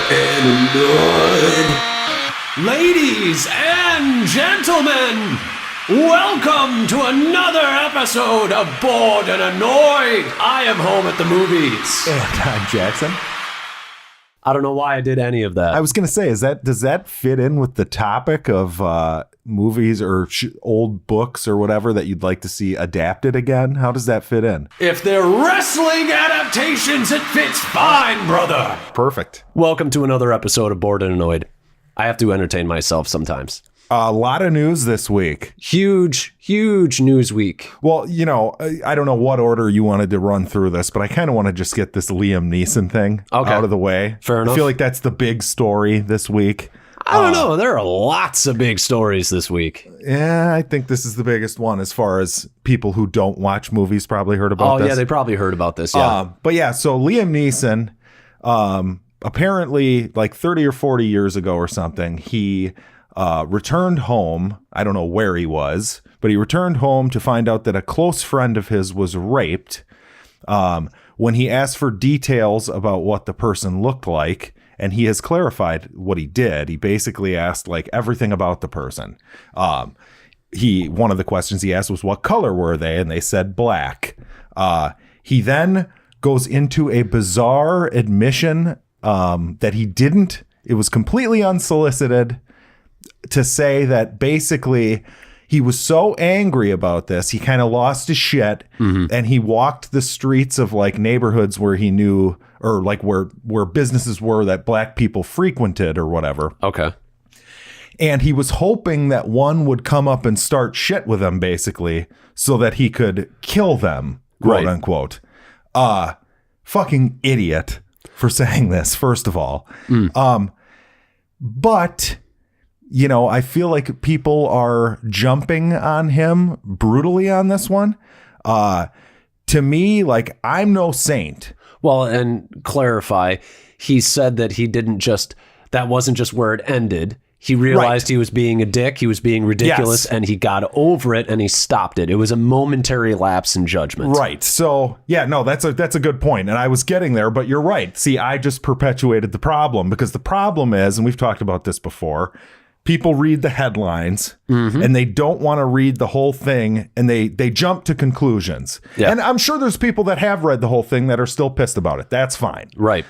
and annoyed. Ladies and gentlemen, welcome to another episode of Bored and Annoyed. I am home at the movies. And I'm Jackson. I don't know why I did any of that. I was going to say, does that fit in with the topic of movies or old books or whatever that you'd like to see adapted again? How does that fit in? If they're wrestling adaptations, it fits fine, brother. Perfect. Welcome to another episode of Bored and Annoyed. I have to entertain myself sometimes. A lot of news this week. Huge news week. Well, you know, I don't know what order you wanted to run through this, but I kind of want to just get this Liam Neeson thing out of the way. Fair enough. I feel like that's the big story this week. I don't know. There are lots of big stories this week. Yeah, I think this is the biggest one as far as people who don't watch movies probably heard about this. Oh, yeah, they probably heard about this, yeah. But yeah, so Liam Neeson, apparently like 30 or 40 years ago or something, he returned home. I don't know where he was, but he returned home to find out that a close friend of his was raped. When he asked for details about what the person looked like, and he has clarified what he did, he basically asked like everything about the person. One of the questions he asked was, what color were they? And they said black. He then goes into a bizarre admission that he didn't, it was completely unsolicited, to say that basically he was so angry about this, he kind of lost his shit, and he walked the streets of like neighborhoods where he knew, or like where businesses were that black people frequented or whatever. Okay. And he was hoping that one would come up and start shit with him, basically, so that he could kill them, quote unquote. Fucking idiot for saying this, first of all. But, you know, I feel like people are jumping on him brutally on this one. To me, like, I'm no saint. Well, and clarify, he said that that wasn't just where it ended. He realized he was being a dick, he was being ridiculous, and he got over it and he stopped it. It was a momentary lapse in judgment. Right. So, yeah, no, that's a good point. And I was getting there, but you're right. See, I just perpetuated the problem, because the problem is, and we've talked about this before, people read the headlines and they don't want to read the whole thing, and they jump to conclusions. Yeah. And I'm sure there's people that have read the whole thing that are still pissed about it. That's fine. Right.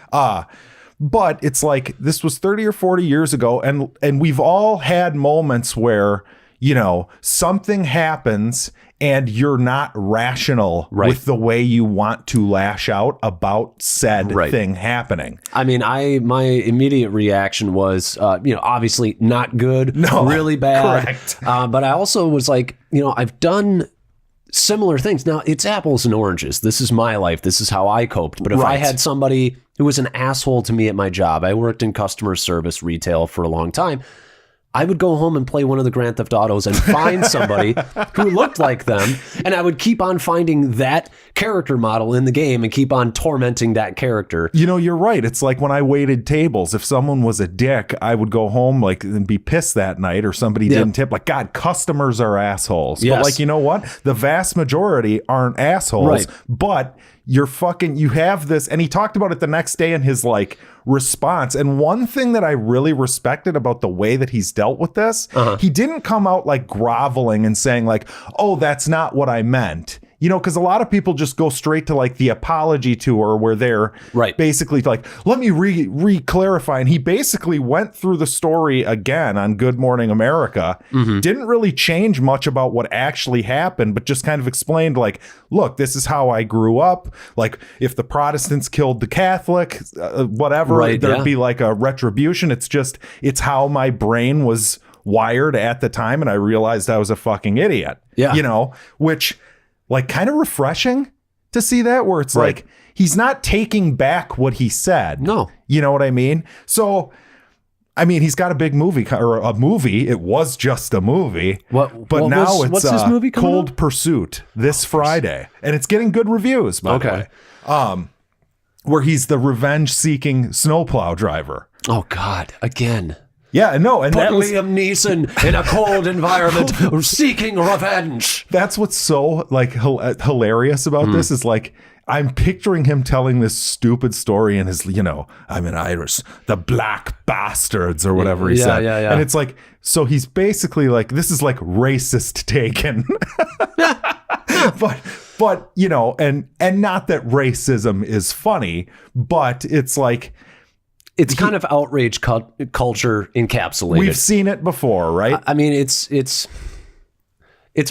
But it's like, this was 30 or 40 years ago, and we've all had moments where, you know, something happens and you're not rational with the way you want to lash out about said thing happening. I mean, my immediate reaction was, obviously not good, really bad. Correct. But I also was like, I've done similar things. Now, it's apples and oranges. This is my life. This is how I coped. But if I had somebody who was an asshole to me at my job, I worked in customer service retail for a long time, I would go home and play one of the Grand Theft Autos and find somebody who looked like them, and I would keep on finding that character model in the game and keep on tormenting that character. You know, you're right. It's like when I waited tables. If someone was a dick, I would go home and be pissed that night, or somebody didn't tip. Like, God, customers are assholes. Yes. But like, you know what? The vast majority aren't assholes. But you have this, and he talked about it the next day in his like response. And one thing that I really respected about the way that he's dealt with this, he didn't come out like groveling and saying like, oh, that's not what I meant. You know, because a lot of people just go straight to like the apology tour where they're basically like, let me re-clarify. And he basically went through the story again on Good Morning America. Didn't really change much about what actually happened, but just kind of explained like, look, this is how I grew up. Like, if the Protestants killed the Catholic, whatever, there'd be like a retribution. It's how my brain was wired at the time. And I realized I was a fucking idiot. Yeah. You know, which, like, kind of refreshing to see that, where it's like, he's not taking back what he said. No. You know what I mean? So, I mean, he's got a big movie, or a movie. It was just a movie. What's this movie Cold Pursuit this Friday. And it's getting good reviews, by the way. Where he's the revenge-seeking snowplow driver. Oh, God. Again. Yeah, no, and put Liam Neeson in a cold environment seeking revenge. That's what's so like hilarious about this is like, I'm picturing him telling this stupid story in his, I'm an Irish, the black bastards or whatever he said. Yeah. And it's like, so he's basically like, this is like racist Taken. but and not that racism is funny, but it's like, it's kind of outrage culture encapsulated. We've seen it before, right? I mean, it's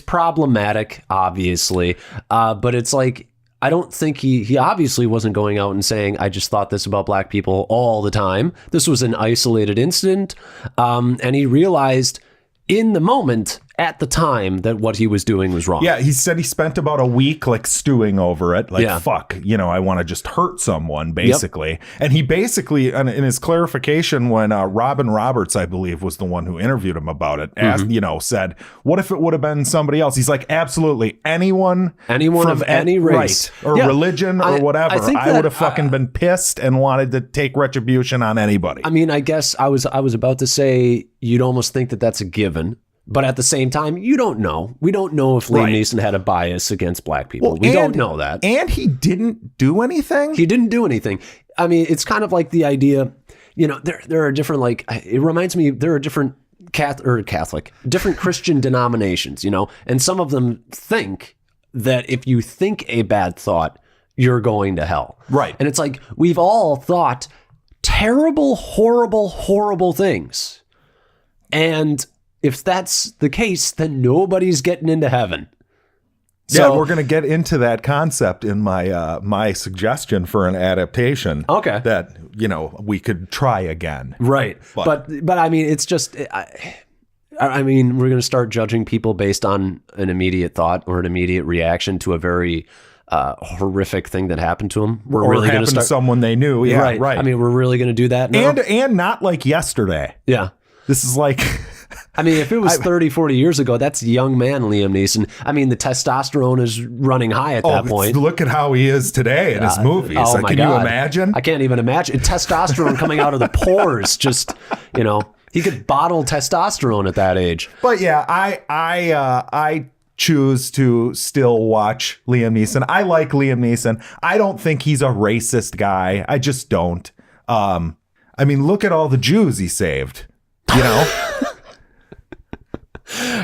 problematic, obviously, but it's like, I don't think he obviously wasn't going out and saying, I just thought this about black people all the time. This was an isolated incident. And he realized in the moment, at the time, that what he was doing was wrong. Yeah, he said he spent about a week like stewing over it. Like, fuck, I want to just hurt someone, basically. Yep. And he basically, in his clarification, when Robin Roberts, I believe, was the one who interviewed him about it, asked, said, what if it would have been somebody else? He's like, absolutely. Anyone of any race. Right, or religion or whatever. I would have fucking been pissed and wanted to take retribution on anybody. I mean, I guess I was about to say, you'd almost think that that's a given. But at the same time, you don't know. We don't know if Liam Neeson had a bias against black people. We don't know that. And he didn't do anything? He didn't do anything. I mean, it's kind of like the idea, there are different, like, it reminds me, there are different different Christian denominations, and some of them think that if you think a bad thought, you're going to hell. Right. And it's like, we've all thought terrible, horrible, horrible things. And if that's the case, then nobody's getting into heaven. So, we're going to get into that concept in my my suggestion for an adaptation. Okay. That, we could try again. Right. But I mean, it's just, I mean, we're going to start judging people based on an immediate thought or an immediate reaction to a very horrific thing that happened to them. We're really going to start to someone they knew. Yeah, right. I mean, we're really going to do that now? And not like yesterday. Yeah. This is like... I mean, if it was 30, 40 years ago, that's young man Liam Neeson. I mean, the testosterone is running high at that point. Look at how he is today in his movies. Oh, can you imagine? I can't even imagine. Testosterone coming out of the pores. Just, he could bottle testosterone at that age. But yeah, I choose to still watch Liam Neeson. I like Liam Neeson. I don't think he's a racist guy. I just don't. I mean, look at all the Jews he saved,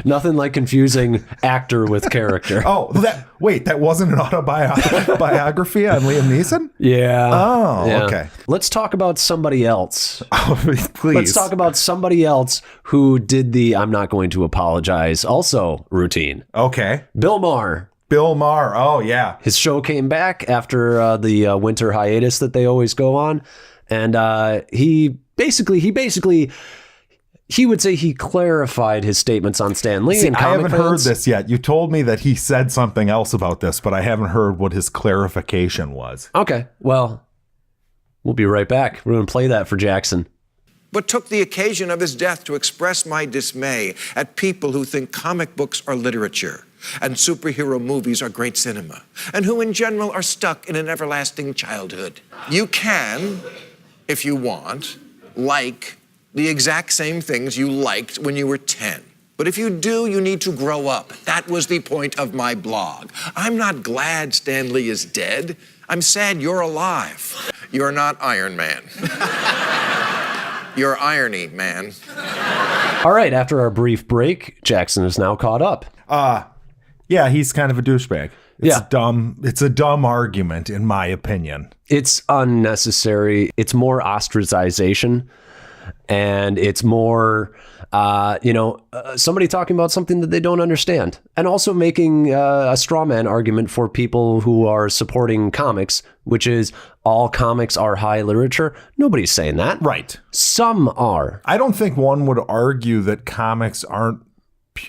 Nothing like confusing actor with character. that wasn't an autobiography on Liam Neeson? Yeah. Oh, yeah. Okay. Let's talk about somebody else. Oh, please. Let's talk about somebody else who did the I'm not going to apologize also routine. Okay. Bill Maher. Oh, yeah. His show came back after the winter hiatus that they always go on. And he would say he clarified his statements on Stan Lee. I haven't heard this yet. You told me that he said something else about this, but I haven't heard what his clarification was. Okay, well, we'll be right back. We're going to play that for Jackson. But took the occasion of his death to express my dismay at people who think comic books are literature and superhero movies are great cinema, and who in general are stuck in an everlasting childhood. You can, if you want, like the exact same things you liked when you were 10. But if you do, you need to grow up. That was the point of my blog. I'm not glad Stan Lee is dead. I'm sad you're alive. You're not Iron Man. You're Irony Man. All right, after our brief break, Jackson is now caught up. Yeah, he's kind of a douchebag. It's a dumb argument, in my opinion. It's unnecessary. It's more ostracization. And it's more, somebody talking about something that they don't understand. And also making a straw man argument for people who are supporting comics, which is all comics are high literature. Nobody's saying that. Right. Some are. I don't think one would argue that comics aren't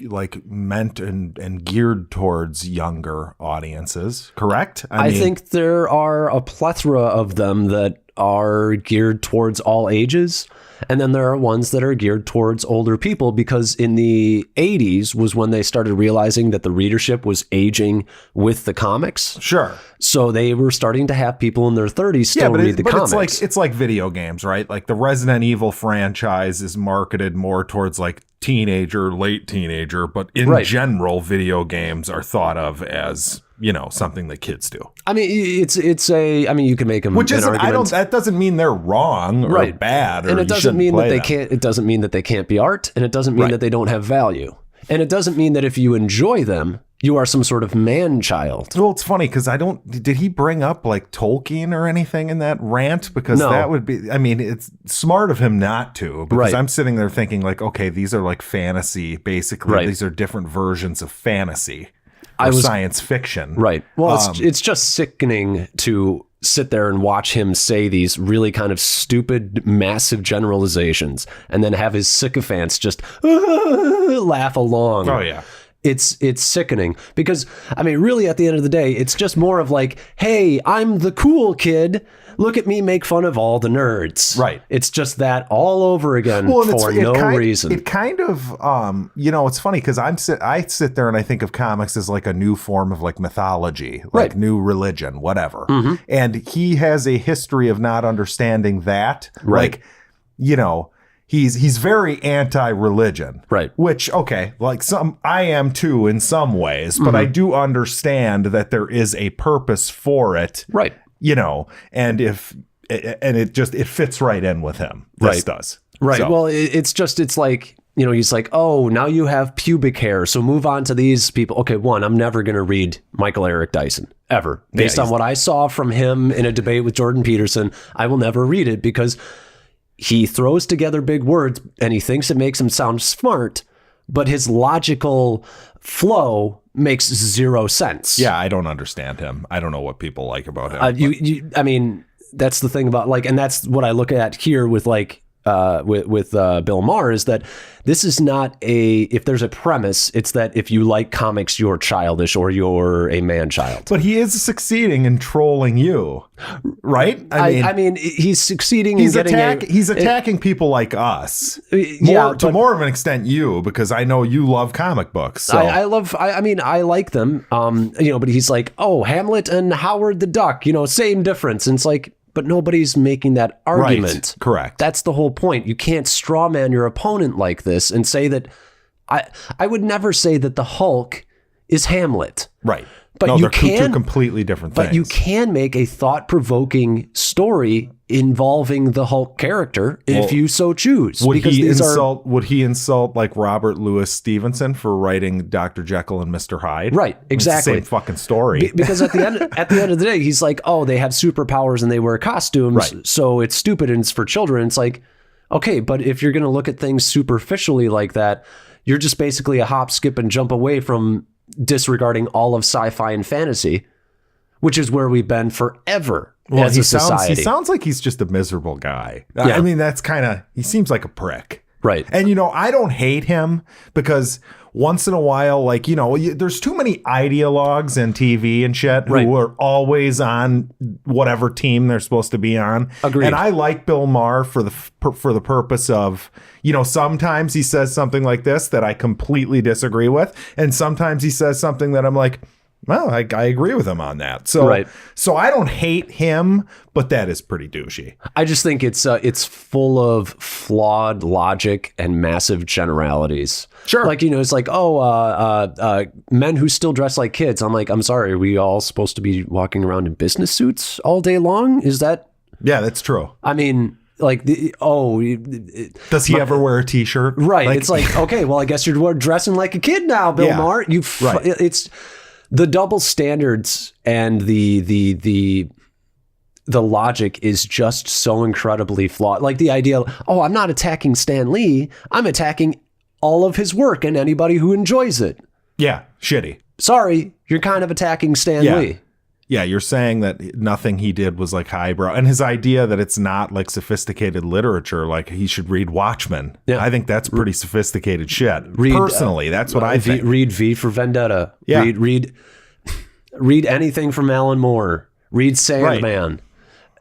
like meant and geared towards younger audiences, correct? I think there are a plethora of them that are geared towards all ages. And then there are ones that are geared towards older people, because in the 80s was when they started realizing that the readership was aging with the comics. Sure. So they were starting to have people in their 30s still read the comics. It's like video games, right? Like the Resident Evil franchise is marketed more towards like teenager, late teenager, but in general, video games are thought of as something that kids do. I mean, you can make them, which is, that doesn't mean they're wrong or bad, or and it doesn't mean that they can't. It doesn't mean that they can't be art, and it doesn't mean that they don't have value, and it doesn't mean that if you enjoy them, you are some sort of man-child. Well, it's funny because did he bring up like Tolkien or anything in that rant? Because that would be, I mean, it's smart of him not to, because I'm sitting there thinking like, okay, these are like fantasy, basically. Right. These are different versions of fantasy or science fiction. Right. Well, it's just sickening to sit there and watch him say these really kind of stupid, massive generalizations and then have his sycophants just laugh along. Oh, yeah. It's sickening because, I mean, really at the end of the day, it's just more of like, hey, I'm the cool kid. Look at me make fun of all the nerds. Right. It's just that all over again for no reason. It kind of, it's funny because I sit there and I think of comics as like a new form of like mythology, like new religion, whatever. Mm-hmm. And he has a history of not understanding that. Right. Like, He's very anti-religion, right? Which, okay, like I am too in some ways, but I do understand that there is a purpose for it, right? And it fits right in with him. This does, right? So. Well, it's like he's like, oh, now you have pubic hair, so move on to these people. Okay, I'm never gonna read Michael Eric Dyson ever, based on what I saw from him in a debate with Jordan Peterson. I will never read it because he throws together big words and he thinks it makes him sound smart, but his logical flow makes zero sense. Yeah, I don't understand him. I don't know what people like about him. I mean, that's the thing about and that's what I look at here with with Bill Maher, is that this is not if there's a premise, it's that if you like comics, you're childish or you're a man-child. But he is succeeding in trolling you, right? I mean, he's succeeding in getting he's attacking people like us. To more of an extent you, because I know you love comic books. So. I like them, but he's like, oh, Hamlet and Howard the Duck, same difference. And it's like, but nobody's making that argument. Right. Correct. That's the whole point. You can't straw man your opponent like this and say that. I would never say that the Hulk is Hamlet. Right. But they're two completely different things. But you can make a thought-provoking story involving the Hulk character if you so choose. Would he insult like Robert Louis Stevenson for writing Dr. Jekyll and Mr. Hyde? Right, exactly. It's the same fucking story. Because at the end of the day, he's like, oh, they have superpowers and they wear costumes, so it's stupid and it's for children. It's like, okay, but if you're going to look at things superficially like that, you're just basically a hop, skip, and jump away from disregarding all of sci-fi and fantasy, which is where we've been forever as a society. He sounds like he's just a miserable guy. Yeah. I mean, he seems like a prick. Right. And, I don't hate him because once in a while, like, there's too many ideologues in TV and shit who are always on whatever team they're supposed to be on. Agreed. And I like Bill Maher for the purpose of, sometimes he says something like this that I completely disagree with. And sometimes he says something that I'm like, well, I agree with him on that. So, so I don't hate him, but that is pretty douchey. I just think it's full of flawed logic and massive generalities. Sure. Like, it's like, men who still dress like kids. I'm like, I'm sorry, are we all supposed to be walking around in business suits all day long? Is that? Yeah, that's true. I mean, like, does he ever wear a t-shirt? Right. It's like, okay, well, I guess you're dressing like a kid now, Bill Maher. It's the double standards and the logic is just so incredibly flawed. Like the idea, I'm not attacking Stan Lee. I'm attacking all of his work and anybody who enjoys it. Yeah, shitty. Sorry, you're kind of attacking Stan Lee. Yeah, you're saying that nothing he did was like highbrow. And his idea that it's not like sophisticated literature, like he should read Watchmen. Yeah. I think that's pretty sophisticated shit. Personally, that's what I think. Read V for Vendetta. Yeah. Read anything from Alan Moore. Read Sandman. Right.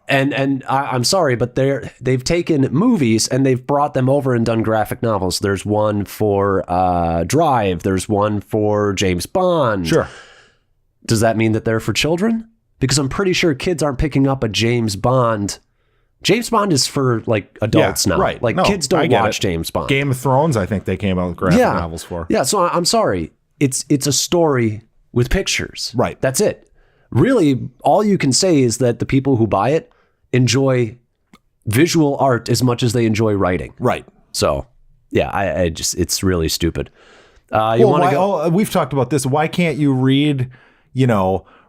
And I'm sorry, but they've taken movies and they've brought them over and done graphic novels. There's one for Drive. There's one for James Bond. Sure. Does that mean that they're for children? Because I'm pretty sure kids aren't picking up a James Bond. James Bond is for like adults now. Right. Like kids don't watch James Bond. Game of Thrones, I think they came out with graphic novels for. Yeah. So I'm sorry. It's a story with pictures. Right. That's it. Really, all you can say is that the people who buy it enjoy visual art as much as they enjoy writing. Right. So, yeah, I just, it's really stupid. We've talked about this. Why can't you read,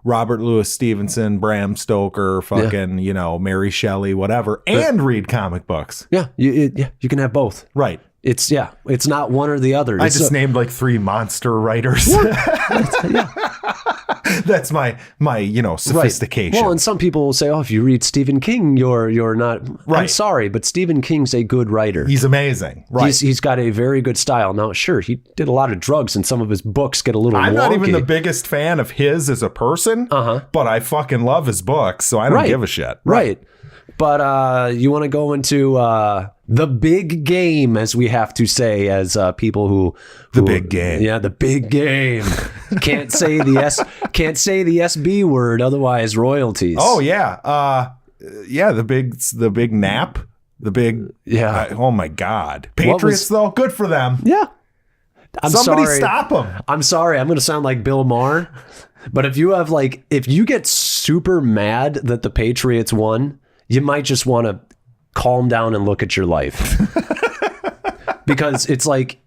Robert Louis Stevenson, Bram Stoker, fucking, Mary Shelley, whatever, and read comic books? Yeah, you can have both. Right. It's not one or the other. I just named like 3 monster writers. Yeah. That's my sophistication. Right. Well, and some people will say, "Oh, if you read Stephen King, you're not." Right. I'm sorry, but Stephen King's a good writer. He's amazing. Right. He's got a very good style. Now, sure, he did a lot of drugs, and some of his books get a little. I'm wonky. not even the biggest fan of his as a person. But I fucking love his books, so I don't give a shit. Right. But you want to go into the big game, as we have to say, as people who the big game. Yeah, the big game. Can't say the SB word, otherwise royalties. Oh yeah, the big nap, the big oh my God, Patriots though, good for them. Yeah, Somebody stop them. I'm sorry, I'm going to sound like Bill Maher, but if you get super mad that the Patriots won, you might just want to calm down and look at your life. Because it's like,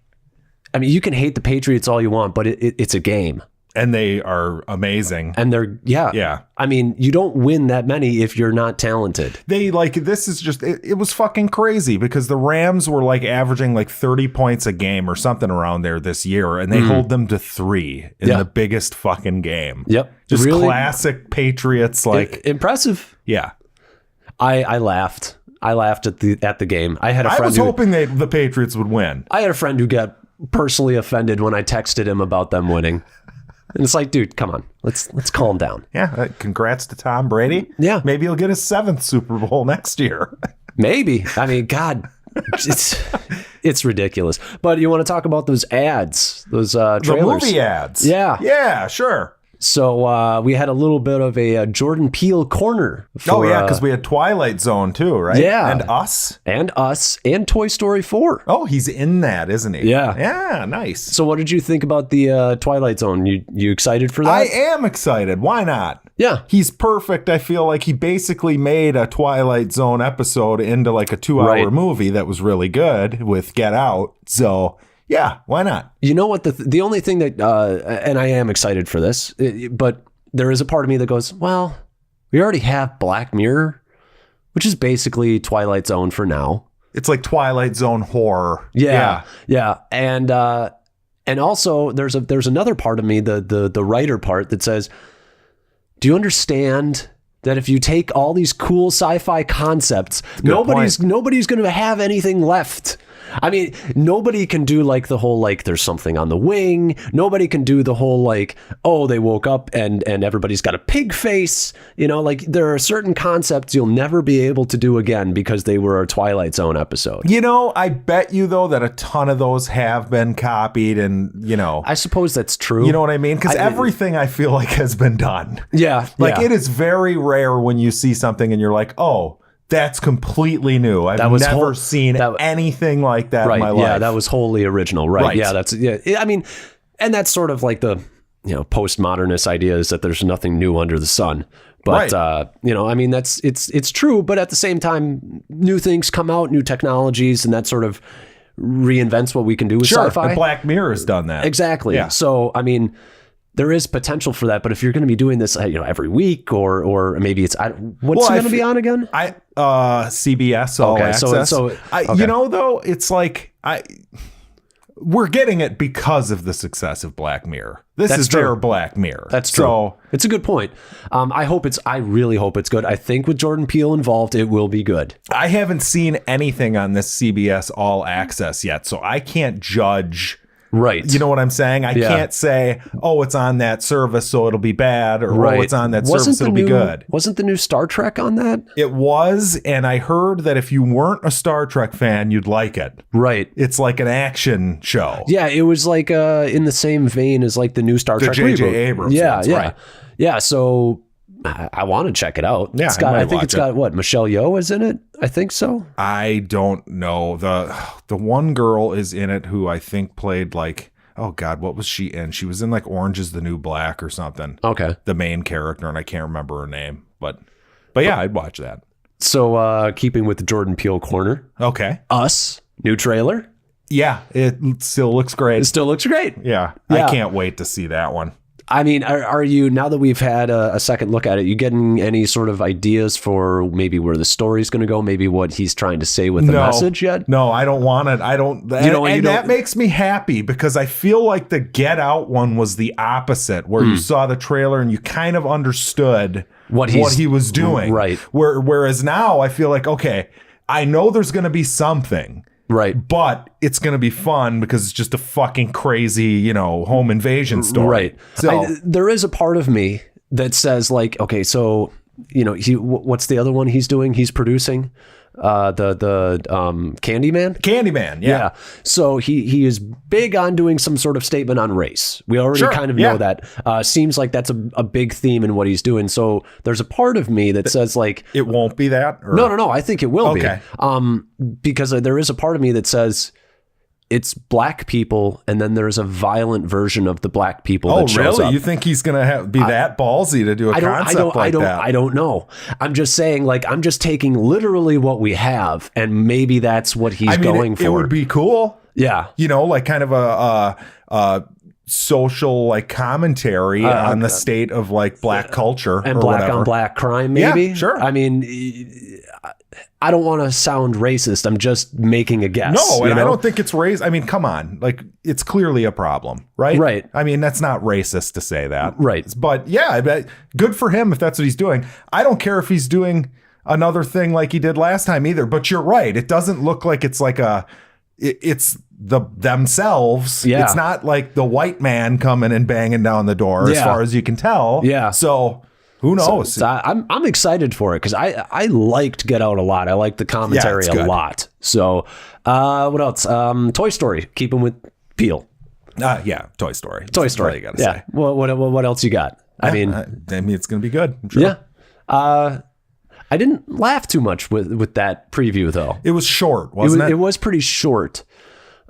I mean, you can hate the Patriots all you want, but it's a game. And they are amazing. And they're, yeah. I mean, you don't win that many if you're not talented. This is just, it was fucking crazy because the Rams were like averaging like 30 points a game or something around there this year. And they hold them to 3 in the biggest fucking game. Yep. Just really, classic Patriots. Impressive. Yeah. I laughed. I laughed at the game. I was hoping the Patriots would win. I had a friend who got personally offended when I texted him about them winning. And it's like, dude, come on. Let's calm down. Yeah. Congrats to Tom Brady. Yeah. Maybe he'll get his 7th Super Bowl next year. Maybe. I mean, God, it's ridiculous. But you want to talk about those ads, those trailers? The movie ads. Yeah. Yeah, sure. So we had a little bit of a Jordan Peele corner. Because we had Twilight Zone too, right? Yeah. And Us. And Toy Story 4. Oh, he's in that, isn't he? Yeah. Yeah, nice. So what did you think about the Twilight Zone? You excited for that? I am excited. Why not? Yeah. He's perfect. I feel like he basically made a Twilight Zone episode into like a 2-hour movie that was really good with Get Out. So... yeah, why not? You know what? The only thing that, and I am excited for this, but there is a part of me that goes, well, we already have Black Mirror, which is basically Twilight Zone for now. It's like Twilight Zone horror. Yeah. And also there's another part of me, the writer part, that says, do you understand that if you take all these cool sci-fi concepts, nobody's going to have anything left? I mean, nobody can do like the whole, like, there's something on the wing. Nobody can do the whole, like, oh, they woke up and everybody's got a pig face. Like, there are certain concepts you'll never be able to do again because they were a Twilight Zone episode. I bet you, though, that a ton of those have been copied and, I suppose that's true. You know what I mean? Because everything I feel like has been done. Yeah. It is very rare when you see something and you're like, oh, that's completely new. I've never seen anything like that in my life. Yeah, that was wholly original. Right. Yeah, I mean, and that's sort of like the, postmodernist idea is that there's nothing new under the sun. But, I mean, it's true. But at the same time, new things come out, new technologies, and that sort of reinvents what we can do with sci-fi. And Black Mirror has done that. Exactly. Yeah. So, I mean, there is potential for that, but if you're going to be doing this, every week or maybe it's what's it going to be on again? CBS All Access. Though it's like we're getting it because of the success of Black Mirror. This is their Black Mirror. That's true. So it's a good point. I really hope it's good. I think with Jordan Peele involved, it will be good. I haven't seen anything on this CBS All Access yet, so I can't judge. Right. You know what I'm saying? I can't say, oh, it's on that service, so it'll be bad, or oh, it's on that service, it'll be good. Wasn't the new Star Trek on that? It was, and I heard that if you weren't a Star Trek fan, you'd like it. Right. It's like an action show. Yeah, it was like in the same vein as like the new Star Trek J.J. reboot. Abrams. Yeah, ones, yeah. right. Yeah, so I want to check it out. Yeah, I think it's got what, Michelle Yeoh is in it? I think so. I don't know. The one girl is in it who I think played like oh God, what was she in? She was in like Orange is the New Black or something. Okay. The main character, and I can't remember her name, but yeah, I'd watch that. So keeping with the Jordan Peele corner. Okay. Us, new trailer. Yeah, it still looks great. It still looks great. Yeah. I can't wait to see that one. I mean, are you, now that we've had a second look at it, you getting any sort of ideas for maybe where the story's going to go, maybe what he's trying to say with the message yet? No, I don't want it. I don't. That makes me happy because I feel like the Get Out one was the opposite, where you saw the trailer and you kind of understood what he was doing. Right. Whereas now I feel like, okay, I know there's going to be something. Right. But it's going to be fun because it's just a fucking crazy, home invasion story. Right. So there is a part of me that says like, okay, so, what's the other one he's doing? He's producing the Candyman. Candyman. Yeah. So he is big on doing some sort of statement on race. We already kind of know that. Seems like that's a big theme in what he's doing. So there's a part of me that says like, it won't be that. Or? No. I think it will be. Okay. Because there is a part of me that says it's black people, and then there's a violent version of the black people that shows up. You think he's going to be that ballsy to do a concept like that? I don't know. I'm just saying, like, I'm just taking literally what we have, and maybe that's what he's going for. It would be cool. Yeah. Like kind of a social like commentary on the state of like black culture and or black whatever. on black crime, maybe. Yeah, sure. I mean, I don't want to sound racist. I'm just making a guess. No, and I don't think it's racist. I mean, come on. Like, it's clearly a problem, right? Right. I mean, that's not racist to say that. Right. But yeah, I bet good for him if that's what he's doing. I don't care if he's doing another thing like he did last time either. But you're right. It doesn't look like it's like it's themselves. Yeah. It's not like the white man coming and banging down the door as far as you can tell. Yeah. So who knows? So I'm excited for it because I liked Get Out a lot. I liked the commentary a lot. So what else? Toy Story. Keeping with Peele. Yeah, Toy Story. Toy Story. You gotta say. What else you got? I mean, it's gonna be good. I'm sure. Yeah. I didn't laugh too much with that preview though. It was short, wasn't it? It was pretty short.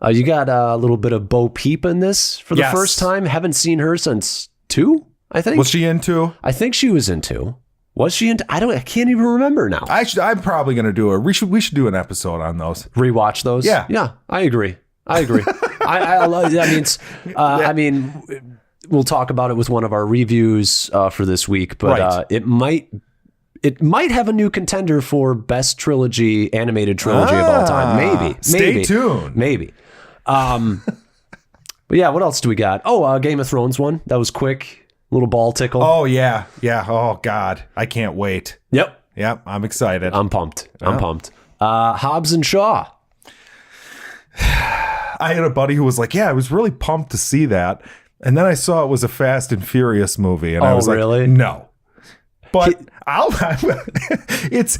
You got a little bit of Bo Peep in this for the first time. Haven't seen her since 2. I think. Was she into? I think she was into. Was she into? I can't even remember now. I'm probably going to do it. We should do an episode on those. Rewatch those. Yeah. I agree. I love. I mean, we'll talk about it with one of our reviews for this week. But it might have a new contender for best animated trilogy of all time. Maybe. Stay tuned. Maybe. But yeah, what else do we got? Oh, Game of Thrones one. That was quick. Little ball tickle. Oh, yeah. Yeah. Oh, God. I can't wait. Yep. I'm excited. I'm pumped. Hobbs and Shaw. I had a buddy who was like, yeah, I was really pumped to see that. And then I saw it was a Fast and Furious movie. And I was really? like, no. But it's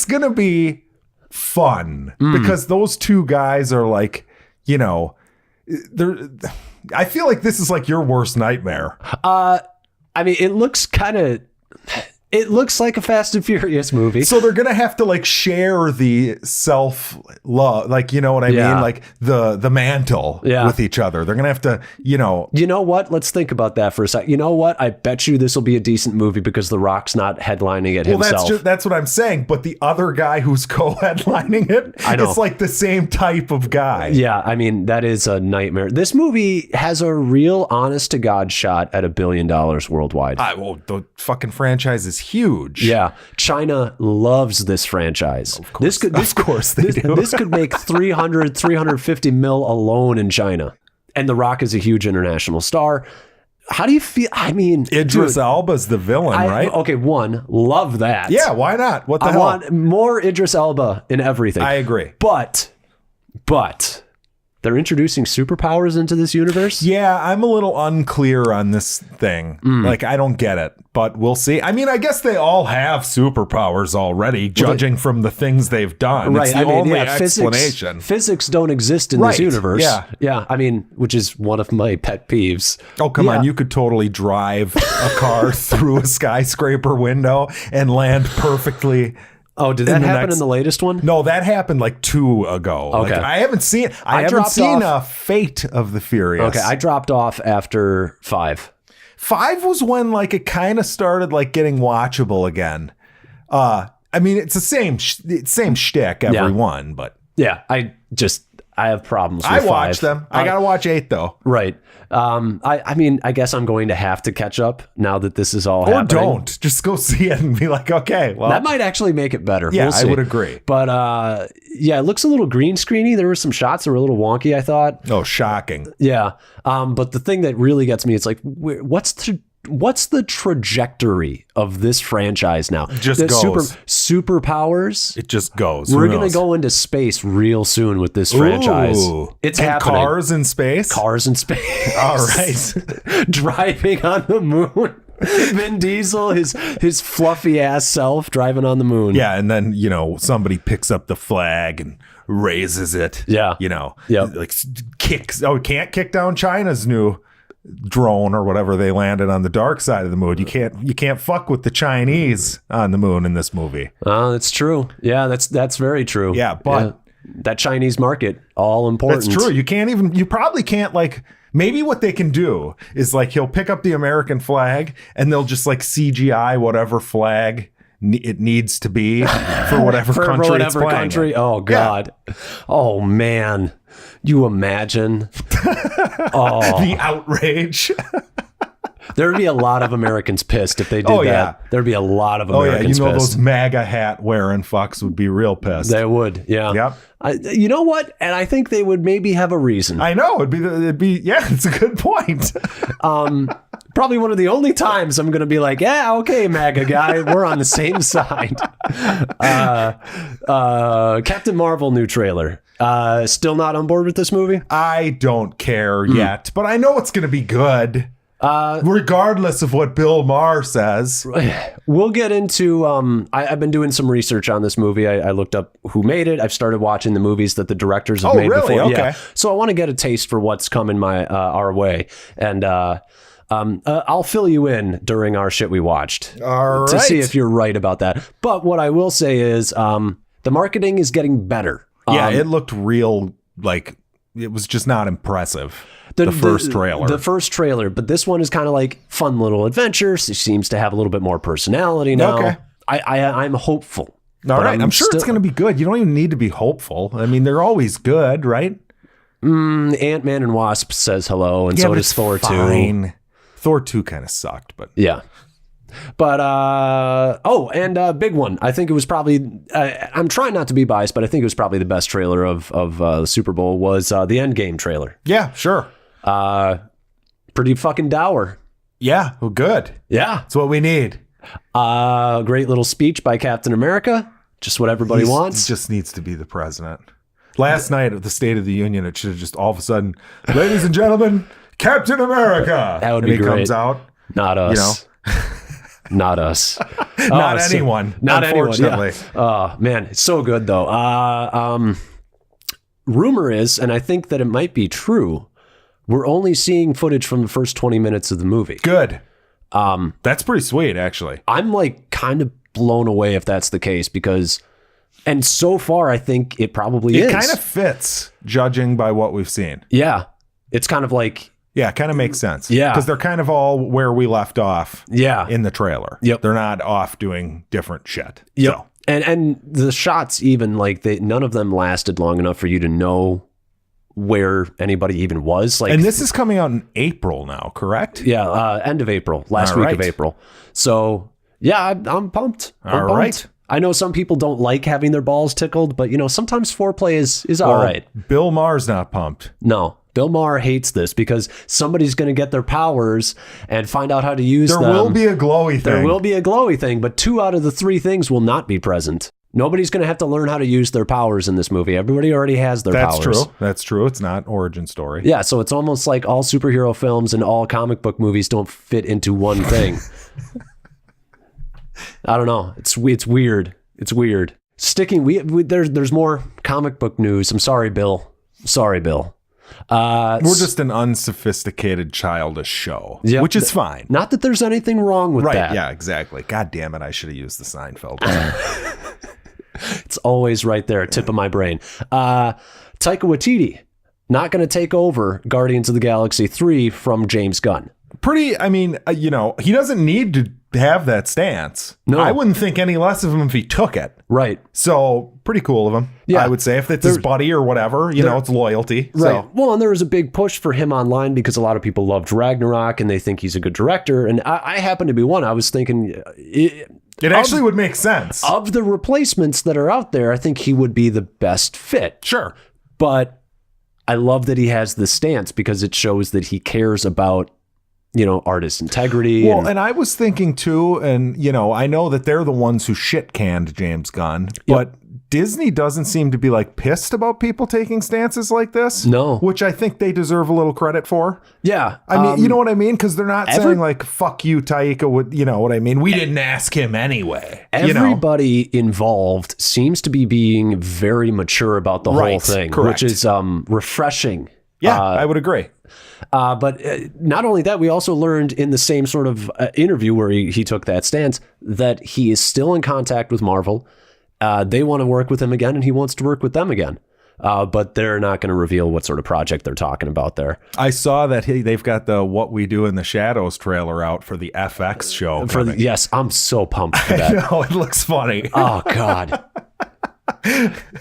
going to be fun because those two guys are like, I feel like this is like your worst nightmare. I mean, it looks like a Fast and Furious movie. So they're going to have to like share the self-love, like, you know what I mean? Like the mantle with each other. They're going to have to, You know what? Let's think about that for a second. You know what? I bet you this will be a decent movie because The Rock's not headlining it himself. That's what I'm saying. But the other guy who's co-headlining it, it's like the same type of guy. Yeah, I mean, that is a nightmare. This movie has a real honest-to-God shot at $1 billion worldwide. Well, the fucking franchise is huge. Yeah, China loves this franchise. Of course, of course they do. This could make 350 mil alone in China. And The Rock is a huge international star. How do you feel? I mean, Idris Elba's the villain, right? Okay, love that. Yeah, why not? What the hell? I want more Idris Elba in everything. I agree. But they're introducing superpowers into this universe? Yeah, I'm a little unclear on this thing. Like, I don't get it, but we'll see. I mean, I guess they all have superpowers already, judging from the things they've done. Right. It's the only explanation. Physics don't exist in this universe. Yeah. I mean, which is one of my pet peeves. Oh, come on. You could totally drive a car through a skyscraper window and land perfectly Oh, did that happen in the latest one? No, that happened like 2 ago. Okay. Like, I haven't seen Fate of the Furious. Okay, I dropped off after 5. 5 was when like it kind of started like getting watchable again. I mean, it's the same shtick every one, but yeah, I have problems with 5. I watch them. I gotta watch 8 though. Right. I mean, I guess I'm going to have to catch up now that this is all happening. Or don't. Just go see it and be like, okay, well. That might actually make it better. Yeah, we'll see. I would agree. But yeah, it looks a little green screeny. There were some shots that were a little wonky, I thought. Oh, shocking. Yeah. But the thing that really gets me, it's like, what's the trajectory of this franchise now? It just goes. Superpowers. It just goes. We're going to go into space real soon with this franchise. Ooh. It's and happening. Cars in space? Cars in space. All right. Driving on the moon. Vin Diesel, his fluffy ass self driving on the moon. Yeah, and then, somebody picks up the flag and raises it. Yeah. Like kicks. Oh, can't kick down China's new drone or whatever they landed on the dark side of the moon. You can't fuck with the Chinese on the moon in this movie. That's true. Yeah, that's very true. Yeah, but that Chinese market, all important. That's true. You probably can't like, maybe what they can do is like he'll pick up the American flag and they'll just like CGI whatever flag it needs to be for whatever country it's playing in. Oh God. Yeah. Oh man. You imagine? Oh, the outrage. There would be a lot of Americans pissed if they did that. Yeah. There'd be a lot of Americans pissed. Those MAGA hat wearing fucks would be real pissed. They would, yeah. Yep. You know what? And I think they would maybe have a reason. I know. It'd be. Yeah, it's a good point. Probably one of the only times I'm going to be like, yeah, okay, MAGA guy, we're on the same side. Captain Marvel new trailer. Still not on board with this movie? I don't care yet, but I know it's going to be good. Regardless of what Bill Maher says. We'll get into I've been doing some research on this movie. I looked up who made it. I've started watching the movies that the directors have made before. Okay. Yeah. So I want to get a taste for what's coming our way. And I'll fill you in during our shit we watched. All right. To see if you're right about that. But what I will say is the marketing is getting better. Yeah, it looked real, like it was just not impressive. The first trailer. But this one is kind of like fun little adventures. It seems to have a little bit more personality now. Okay. I'm hopeful. All right. I'm sure it's going to be good. You don't even need to be hopeful. I mean, they're always good, right? Ant-Man and Wasp says hello, and so does Thor 2. Thor 2 kind of sucked, but... Yeah. But, big one. I think it was probably, I'm trying not to be biased, but I think it was probably the best trailer of the Super Bowl was the Endgame trailer. Yeah, sure. Pretty fucking dour. Yeah, well, good. Yeah. That's what we need. Great little speech by Captain America. Just what everybody wants. He just needs to be the president. Last night at the State of the Union, it should have just all of a sudden, ladies and gentlemen, Captain America. That would be great. He comes out. Not us. Not us. Not anyone. Not unfortunately. Anyone. Yeah. Oh man, it's so good though. Rumor is, and I think that it might be true, we're only seeing footage from the first 20 minutes of the movie. Good. That's pretty sweet, actually. I'm like kind of blown away if that's the case because, and so far I think it probably is. It kind of fits, judging by what we've seen. Yeah, it's kind of like. Yeah, it kind of makes sense. Yeah. Because they're kind of all where we left off in the trailer. Yep. They're not off doing different shit. Yep. So. And the shots even, like, none of them lasted long enough for you to know where anybody even was. Like, and this is coming out in April now, correct? Yeah, end of April, last week of April. So, yeah, I'm pumped. I'm pumped. I know some people don't like having their balls tickled, but, sometimes foreplay is all right. Bill Maher's not pumped. No. Bill Maher hates this because somebody's going to get their powers and find out how to use them. There will be a glowy thing. There will be a glowy thing, but 2 out of the 3 things will not be present. Nobody's going to have to learn how to use their powers in this movie. Everybody already has their powers. That's true. It's not origin story. Yeah, so it's almost like all superhero films and all comic book movies don't fit into one thing. I don't know. It's weird. It's weird. There's more comic book news. I'm sorry, Bill. We're just an unsophisticated, childish show, which is fine. Not that there's anything wrong with that. Yeah, exactly. God damn it. I should have used the Seinfeld. It's always right there, tip of my brain. Taika Waititi, not going to take over Guardians of the Galaxy 3 from James Gunn. I mean, he doesn't need to have that stance. No. I wouldn't think any less of him if he took it. Right. So pretty cool of him. Yeah. I would say if it's his buddy or whatever, it's loyalty. Right. So. Well, and there was a big push for him online because a lot of people loved Ragnarok and they think he's a good director. And I happen to be one. I was thinking It actually would make sense. Of the replacements that are out there, I think he would be the best fit. Sure. But I love that he has this stance because it shows that he cares about, artist integrity. Well, and I was thinking too, and I know that they're the ones who shit canned James Gunn, but Disney doesn't seem to be like pissed about people taking stances like this. No. Which I think they deserve a little credit for. Yeah. I mean, you know what I mean? Because they're not saying like, fuck you, Taika, you know what I mean? We didn't ask him anyway. Everybody involved seems to be being very mature about the whole thing, correct. which is refreshing. Yeah, I would agree. But not only that, we also learned in the same sort of interview where he took that stance that he is still in contact with Marvel. They want to work with him again, and he wants to work with them again. But they're not going to reveal what sort of project they're talking about there. I saw that they've got the What We Do in the Shadows trailer out for the FX show. Yes, I'm so pumped for that. I know, it looks funny. Oh, God.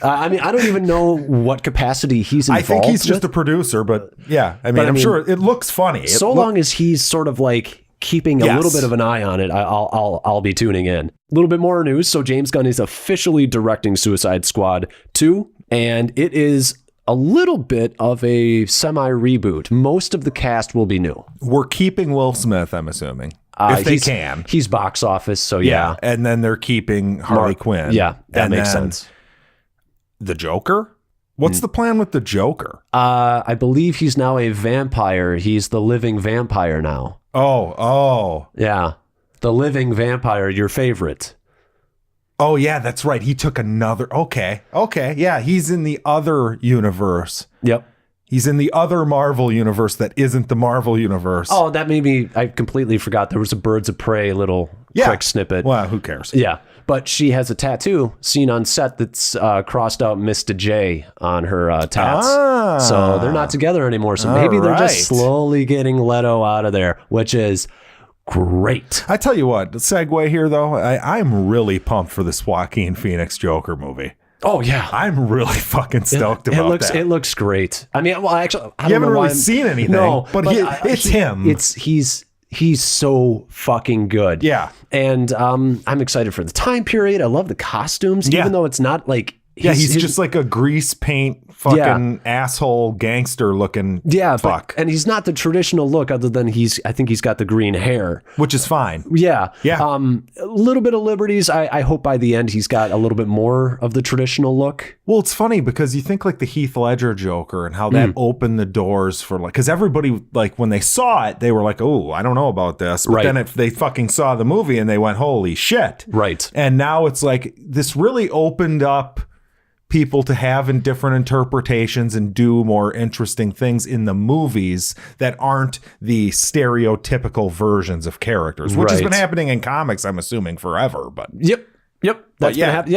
I mean, I don't even know what capacity he's involved. I think he's just a producer, but yeah. I mean, I'm sure it looks funny. Long as he's sort of like keeping a little bit of an eye on it, I'll be tuning in. A little bit more news. So James Gunn is officially directing Suicide Squad 2, and it is a little bit of a semi-reboot. Most of the cast will be new. We're keeping Will Smith, I'm assuming. If they can. He's box office, so yeah. And then they're keeping Harley Quinn. Yeah, that makes sense. The Joker? What's the plan with the Joker? I believe he's now a vampire. He's the living vampire now. Oh. Yeah. The living vampire, your favorite. Oh, yeah, that's right. He took another. Okay. Yeah, he's in the other universe. Yep. He's in the other Marvel universe that isn't the Marvel universe. Oh, that made me. I completely forgot. There was a Birds of Prey little quick snippet. Well, who cares? Yeah. But she has a tattoo seen on set that's crossed out Mr. J on her tats. So they're not together anymore. So maybe they're just slowly getting Leto out of there, which is great. I tell you what, the segue here, though, I'm really pumped for this Joaquin Phoenix Joker movie. Oh, yeah. I'm really fucking stoked about that. It looks great. I mean, well, actually, I don't you haven't know really seen anything. No, but it's him. He's so fucking good. Yeah. And I'm excited for the time period. I love the costumes, even though it's not like... He's just like a grease paint fucking asshole gangster looking fuck. And he's not the traditional look other than I think he's got the green hair. Which is fine. Yeah. Yeah. A little bit of liberties. I hope by the end he's got a little bit more of the traditional look. Well, it's funny because you think like the Heath Ledger Joker and how that opened the doors for like, because everybody like when they saw it, they were like, oh, I don't know about this. But then if they fucking saw the movie and they went, holy shit. Right. And now it's like this really opened up people to have in different interpretations and do more interesting things in the movies that aren't the stereotypical versions of characters, which has been happening in comics, I'm assuming, forever. But Yep. That's gonna happen.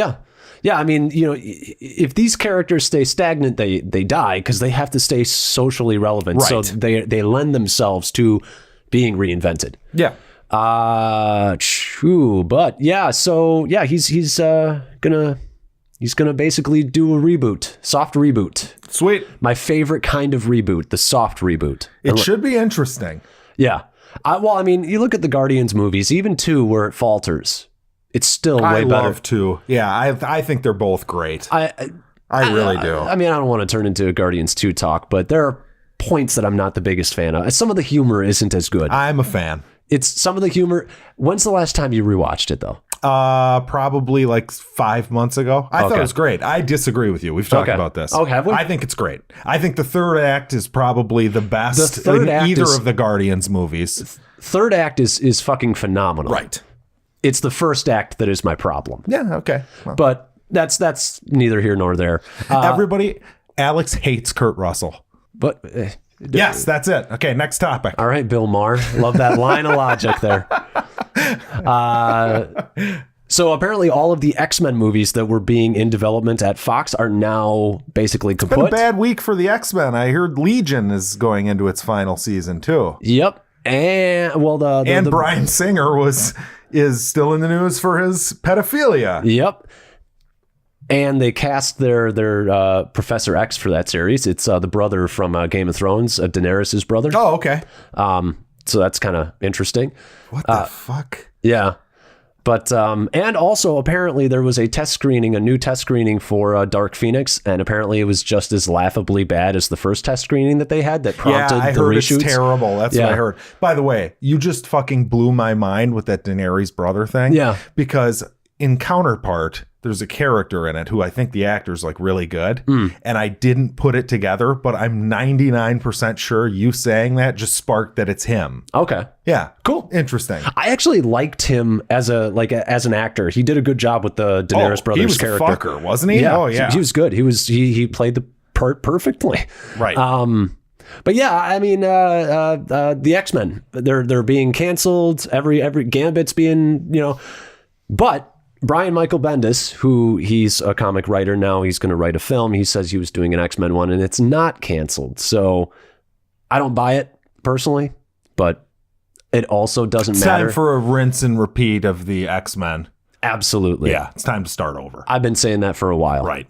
Yeah. I mean, if these characters stay stagnant, they die because they have to stay socially relevant. Right. So they lend themselves to being reinvented. Yeah. True. But yeah, so yeah, He's going to basically do a reboot, soft reboot. Sweet. My favorite kind of reboot, the soft reboot. It should be interesting. Yeah. Well, I mean, you look at the Guardians movies, even 2 where it falters, it's still way better. I love 2. Yeah, I think they're both great. I really do. I mean, I don't want to turn into a Guardians 2 talk, but there are points that I'm not the biggest fan of. Some of the humor isn't as good. I'm a fan. It's some of the humor. When's the last time you rewatched it, though? Probably like 5 months ago. I thought it was great. I disagree with you. We've talked about this. Oh, have we? I think it's great. I think the third act is probably the best in either of the Guardians movies. Third act is fucking phenomenal. Right. It's the first act that is my problem. Yeah, okay. Well. But that's neither here nor there. Alex hates Kurt Russell. But... yes, that's it. Okay, next topic. All right, Bill Maher. Love that line of logic there. So So apparently all of the X-Men movies that were being in development at Fox are now basically kaput. It's been a bad week for the X-Men. I heard Legion is going into its final season too. Yep. And Bryan Singer is still in the news for his pedophilia. Yep. And they cast their Professor X for that series. It's the brother from Game of Thrones, Daenerys' brother. Oh, okay. So that's kind of interesting. What the fuck? Yeah. But and also apparently there was a new test screening for Dark Phoenix, and apparently it was just as laughably bad as the first test screening that they had that prompted I the heard reshoots. It's terrible. That's what I heard. By the way, you just fucking blew my mind with that Daenerys brother thing. Yeah. Because in Counterpart, there's a character in it who I think the actor's like really good. And I didn't put it together, but I'm 99% sure you saying that just sparked that it's him. Okay. Yeah. Cool. Interesting. I actually liked him as an actor. He did a good job with the Daenerys brothers he was character. A fucker, wasn't he? Yeah. Oh yeah. He was good. He played the part perfectly. Right. But yeah, I mean, the X-Men, they're being canceled. Every Gambit's being, but Brian Michael Bendis, who he's a comic writer now, he's going to write a film. He says he was doing an X-Men one and it's not canceled. So I don't buy it personally, but it also doesn't matter. Time for a rinse and repeat of the X-Men. Absolutely. Yeah, it's time to start over. I've been saying that for a while. Right.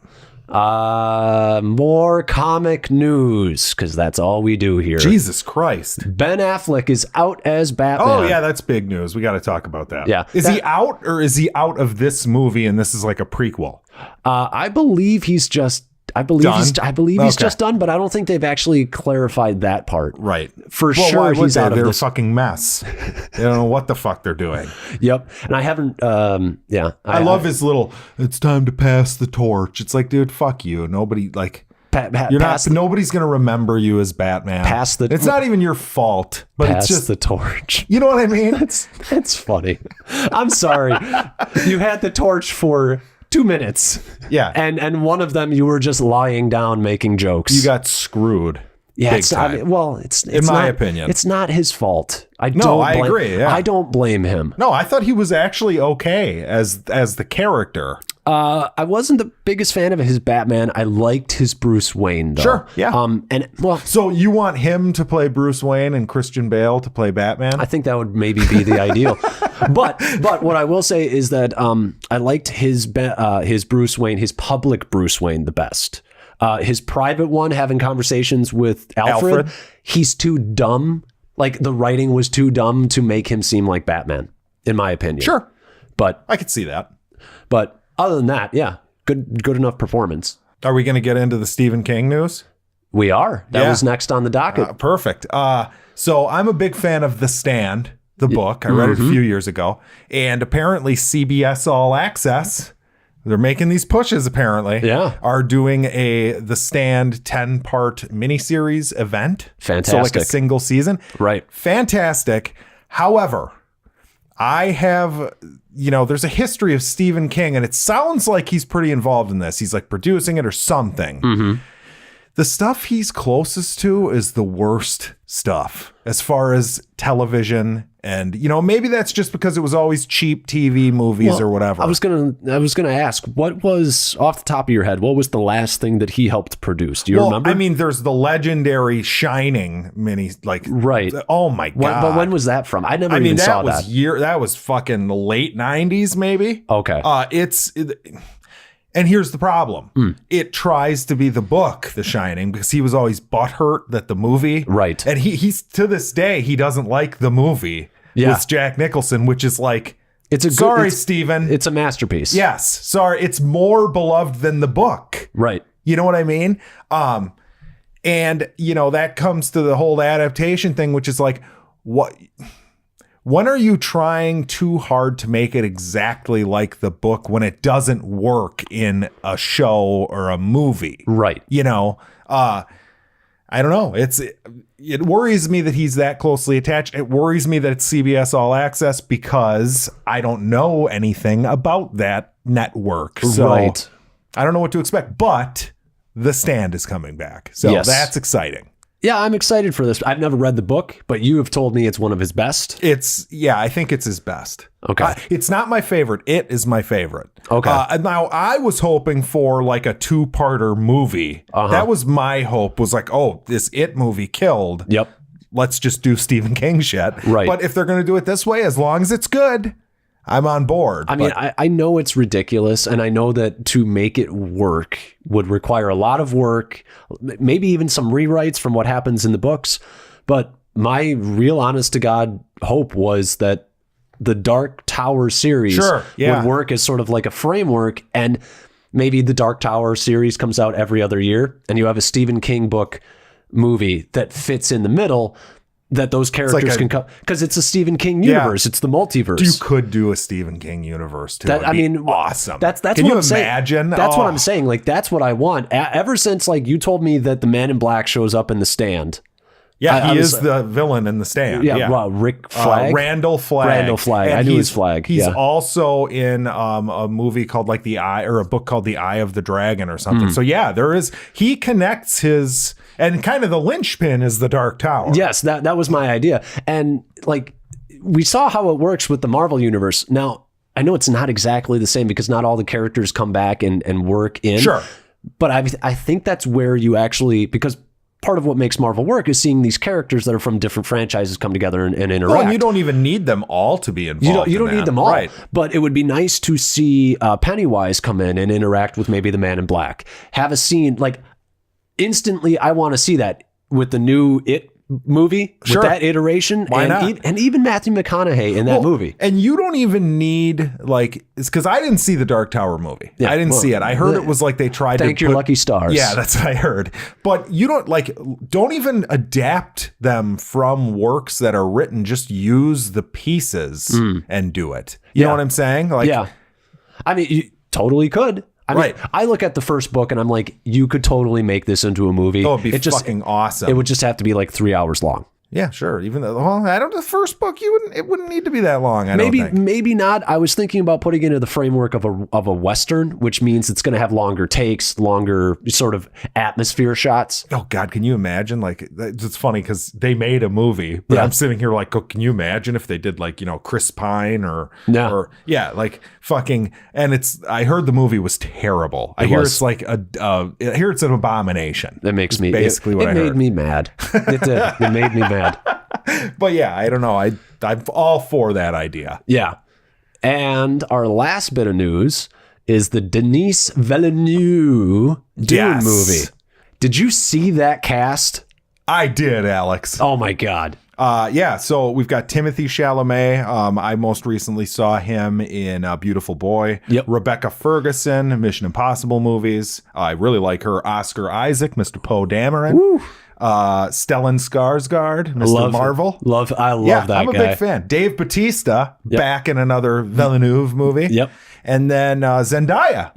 More comic news, because that's all we do here. Jesus Christ. Ben Affleck is out as Batman. Oh, yeah, that's big news. We got to talk about that. Yeah. Is he out, or is he out of this movie and this is like a prequel? I believe he's just he's just done, but I don't think they've actually clarified that part. Right. For sure he's out of They're this. a fucking mess. They don't know what the fuck they're doing. Yep. And I haven't I love his little, it's time to pass the torch. It's like, dude, fuck you. Nobody nobody's gonna remember you as Batman. It's not even your fault, but it's just the torch. You know what I mean? It's funny. I'm sorry. You had the torch for 2 minutes. Yeah. And one of them you were just lying down making jokes. You got screwed. Yeah, it's in my opinion. It's not his fault. I agree. Yeah. I don't blame him. No, I thought he was actually okay as the character. I wasn't the biggest fan of his Batman. I liked his Bruce Wayne though. Sure. Yeah. So you want him to play Bruce Wayne and Christian Bale to play Batman? I think that would maybe be the ideal. But what I will say is that I liked his Bruce Wayne, his public Bruce Wayne the best. His private one, having conversations with Alfred, he's too dumb. Like the writing was too dumb to make him seem like Batman, in my opinion. Sure. But I could see that. But other than that, yeah, good enough performance. Are we going to get into the Stephen King news? We are. That was next on the docket. Perfect. So I'm a big fan of The Stand, the book. I read it a few years ago. And apparently CBS All Access, they're making these pushes apparently, are doing The Stand 10-part miniseries event. Fantastic. So like a single season. Right. Fantastic. However, I have, there's a history of Stephen King, and it sounds like he's pretty involved in this. He's like producing it or something. Mm-hmm. The stuff he's closest to is the worst stuff as far as television. And, maybe that's just because it was always cheap TV movies or whatever. I was gonna ask, what was, off the top of your head, what was the last thing that he helped produce? Do you remember? I mean, there's the legendary Shining mini, right. Oh my God. But when was that from? I never even saw that. That was fucking the late 90s, maybe. Okay. And here's the problem. It tries to be the book, The Shining, because he was always butthurt that the movie. Right. And he's to this day, he doesn't like the movie with Jack Nicholson, which is like, Stephen. It's a masterpiece. Yes. Sorry. It's more beloved than the book. Right. You know what I mean? And, that comes to the whole adaptation thing, which is like, when are you trying too hard to make it exactly like the book when it doesn't work in a show or a movie? Right. I don't know. It worries me that he's that closely attached. It worries me that it's CBS All Access because I don't know anything about that network. So right. I don't know what to expect, but The Stand is coming back. So that's exciting. Yeah, I'm excited for this. I've never read the book, but you have told me it's one of his best. I think it's his best. Okay. It's not my favorite. It is my favorite. Okay. Now, I was hoping for like a 2-parter movie. That was my hope, was like, oh, this It movie killed. Yep. Let's just do Stephen King shit. Right. But if they're going to do it this way, as long as it's good, I'm on board. I mean, I know it's ridiculous, and I know that to make it work would require a lot of work, maybe even some rewrites from what happens in the books. But my real honest to God hope was that the Dark Tower series would work as sort of like a framework, and maybe the Dark Tower series comes out every other year, and you have a Stephen King book movie that fits in the middle, that those characters can come, because it's a Stephen King universe. It's the multiverse. You could do a Stephen King universe too. Awesome. That's Can what you I'm saying. imagine? That's what I'm saying. Like, that's what I want. Ever since like you told me that the Man in Black shows up in The Stand. Yeah, he is the villain in The Stand. Rick Flag? Randall Flagg. Randall Flagg. I knew his flag. He's also in a movie called like The Eye, or a book called The Eye of the Dragon or something. So yeah, he connects his, and kind of the linchpin is the Dark Tower. Yes, that was my idea. And like, we saw how it works with the Marvel universe. Now, I know it's not exactly the same because not all the characters come back and work in. Sure. But I think that's where you actually, because part of what makes Marvel work is seeing these characters that are from different franchises come together and interact. Well, and you don't even need them all to be involved. You don't need them all. Right. But it would be nice to see Pennywise come in and interact with maybe the Man in Black. Have a scene, like, instantly I want to see that with the new It movie, with that iteration. Why not? And even Matthew McConaughey in that movie. And you don't even need, like, it's because I didn't see the Dark Tower movie. I didn't see it. I heard it was like they tried to thank your lucky stars. Yeah, that's what I heard. But you don't even adapt them from works that are written. Just use the pieces and do it. You know what I'm saying? Like, yeah. I mean, you totally could. I mean, I look at the first book and I'm like, you could totally make this into a movie. Oh, it'd be fucking awesome. It would just have to be like 3 hours long. Yeah, sure. Even though, the first book, it wouldn't need to be that long. Maybe not. I was thinking about putting it into the framework of a Western, which means it's going to have longer takes, longer sort of atmosphere shots. Oh God, can you imagine? Like, it's funny because they made a movie, but I'm sitting here like, can you imagine if they did like, Chris Pine or like fucking, and I heard the movie was terrible. I hear it's like it's an abomination. That makes me basically what I heard. It made me mad. It did. It made me mad. But yeah, I don't know. I'm all for that idea. Yeah. And our last bit of news is the Denise Villanueve Dune movie. Did you see that cast? I did, Alex. Oh my God. So we've got Timothée Chalamet. I most recently saw him in Beautiful Boy. Yep. Rebecca Ferguson, Mission Impossible movies. I really like her. Oscar Isaac, Mr. Poe Dameron. Woo. Stellan Skarsgård, Mr. Marvel. I love that guy. I'm a big fan. Dave Bautista, back in another Villanueve movie. Yep. And then Zendaya.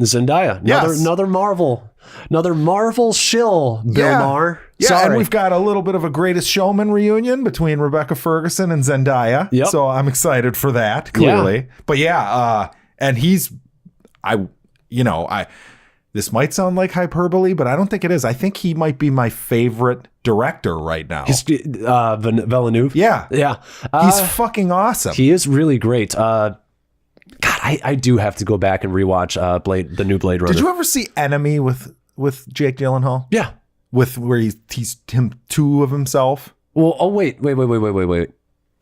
Another Marvel shill, Bill Maher. Yeah, Sorry. and we've got a little bit of a Greatest Showman reunion between Rebecca Ferguson and Zendaya. Yep. So I'm excited for that, clearly. Yeah. But and this might sound like hyperbole, but I don't think it is. I think he might be my favorite director right now. Villanueve? Yeah. Yeah. He's fucking awesome. He is really great. God, I do have to go back and rewatch the new Blade Runner. Did you ever see Enemy with Jake Gyllenhaal? Yeah. Where he's him two of himself? Well, wait.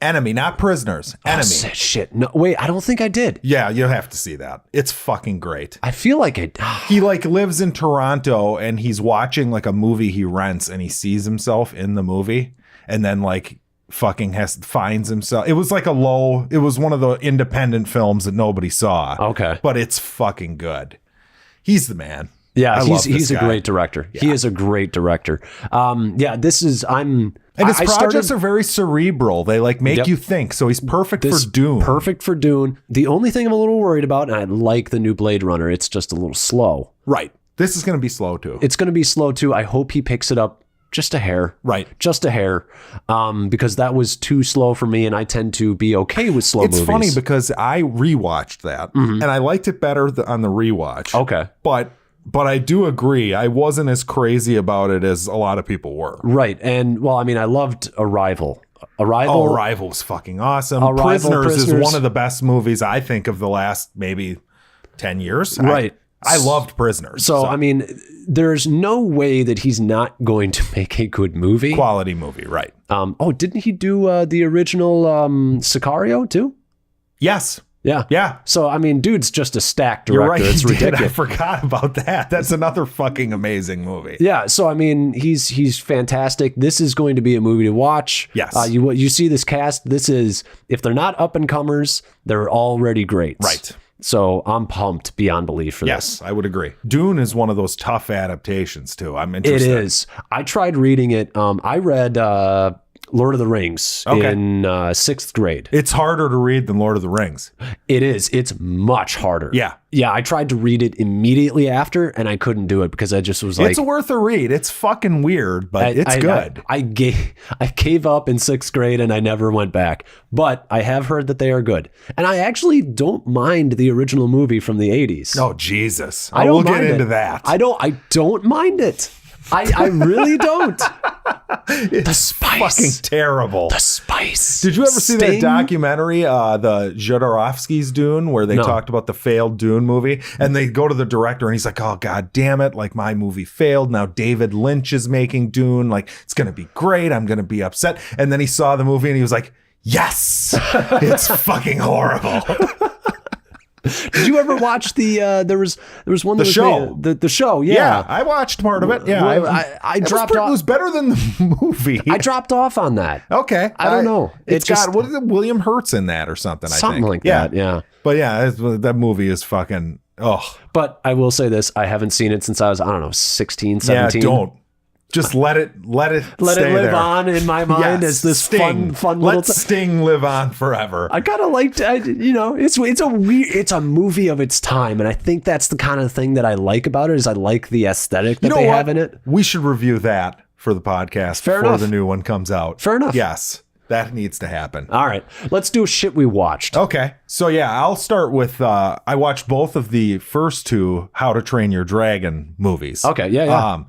Enemy, not Prisoners. Enemy. Oh, shit. No, wait, I don't think I did. Yeah, you'll have to see that. It's fucking great. I feel like he like lives in Toronto and he's watching like a movie he rents and he sees himself in the movie and then like fucking finds himself. It was like it was one of the independent films that nobody saw. Okay. But it's fucking good. He's the man. Yeah, he's a great director. Yeah. He is a great director. And his projects are very cerebral. They like make you think. So he's perfect for Dune. Perfect for Dune. The only thing I'm a little worried about, and I like the new Blade Runner, it's just a little slow. Right. This is going to be slow too. It's going to be slow too. I hope he picks it up just a hair. Right. Just a hair. Because that was too slow for me, and I tend to be okay with slow movies. It's funny because I rewatched that, and I liked it better on the rewatch. Okay. But But I do agree. I wasn't as crazy about it as a lot of people were. Right. And well, I mean, I loved Arrival. Arrival was fucking awesome. Prisoners is one of the best movies I think of the last maybe 10 years. Right. I loved Prisoners. So, I mean, there's no way that he's not going to make a good movie. Quality movie, right. Didn't he do the original Sicario too? Yes. Yeah. Yeah. So, I mean, dude's just a stacked director. You're right. It's ridiculous. I forgot about that. That's another fucking amazing movie. Yeah. So, I mean, he's fantastic. This is going to be a movie to watch. Yes. You see this cast. This is, if they're not up and comers, they're already great. Right. So I'm pumped beyond belief for this. Yes, I would agree. Dune is one of those tough adaptations too. I'm interested. It is. I tried reading it. I read Lord of the Rings in 6th grade. It's harder to read than Lord of the Rings. It is. It's much harder. Yeah. Yeah, I tried to read it immediately after, and I couldn't do it because I just was like... It's worth a read. It's fucking weird, but it's good. I gave up in 6th grade, and I never went back. But I have heard that they are good. And I actually don't mind the original movie from the 80s. Oh, Jesus. I don't will mind get into it. that. I don't mind it. I really don't. It's the spice. Fucking terrible. The spice. Did you ever see that documentary, the Jodorowsky's Dune, where they talked about the failed Dune movie? And they go to the director and he's like, oh, God damn it. Like, my movie failed. Now David Lynch is making Dune. Like, it's going to be great. I'm going to be upset. And then he saw the movie and he was like, yes, it's fucking horrible. Did you ever watch the there was one that the show the show? Yeah, I watched part of it. Yeah, I dropped off. It was better than the movie. I dropped off on that. Okay, I don't know. It's got what is it, William Hurt's in that or something. Something I think. like that. Yeah, but yeah, that movie is fucking. Oh, but I will say this: I haven't seen it since I was 16, 17. Yeah, don't. Just let it live there. on in my mind as this fun little. Let Sting live on forever. I kind of liked, it's a movie of its time, and I think that's the kind of thing that I like about it. Is I like the aesthetic that they have in it. We should review that for the podcast before the new one comes out. Fair enough. Yes, that needs to happen. All right, let's do shit we watched. Okay, so yeah, I'll start with. I watched both of the first two How to Train Your Dragon movies. Okay, yeah.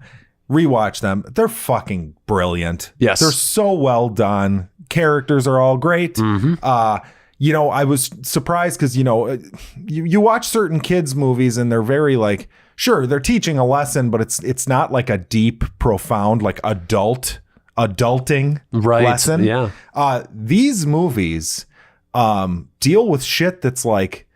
Rewatch them. They're fucking brilliant. Yes. They're so well done. Characters are all great. Mm-hmm. I was surprised because, you watch certain kids' movies and they're very like, sure, they're teaching a lesson, but it's not like a deep, profound, like adulting lesson. Yeah. These movies deal with shit that's like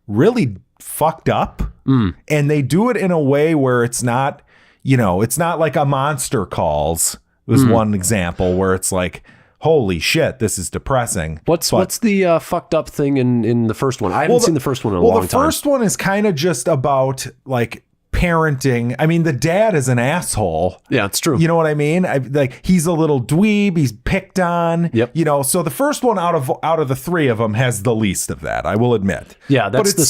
really fucked up. And they do it in a way where it's not, it's not like A Monster Calls was one example where it's like, holy shit, this is depressing. What's the fucked up thing in the first one? I haven't seen the first one in a long time. Well, the first one is kind of just about like parenting. I mean, the dad is an asshole. Yeah, it's true. You know what I mean? He's a little dweeb. He's picked on. Yep. So the first one out of the three of them has the least of that, I will admit. Yeah, that's the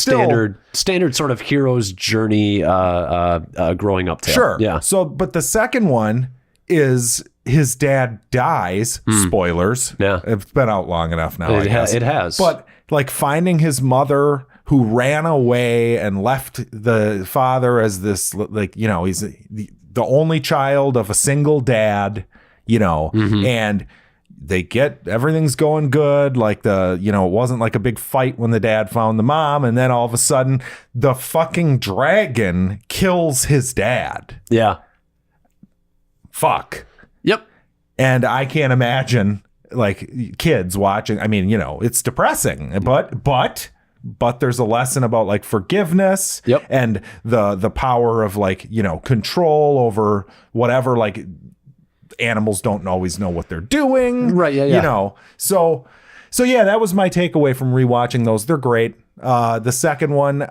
standard sort of hero's journey growing up tale. Sure. Yeah. So, but the second one is his dad dies. Spoilers. Yeah. It's been out long enough now, I guess. It has. But like finding his mother who ran away and left the father as this, he's the only child of a single dad, and everything's going good. Like it wasn't like a big fight when the dad found the mom. And then all of a sudden the fucking dragon kills his dad. Yeah. Fuck. Yep. And I can't imagine like kids watching. I mean, it's depressing, but there's a lesson about like forgiveness. Yep. And the power of like, control over whatever, like animals don't always know what they're doing. Right. Yeah. So yeah, that was my takeaway from rewatching those. They're great. The second one,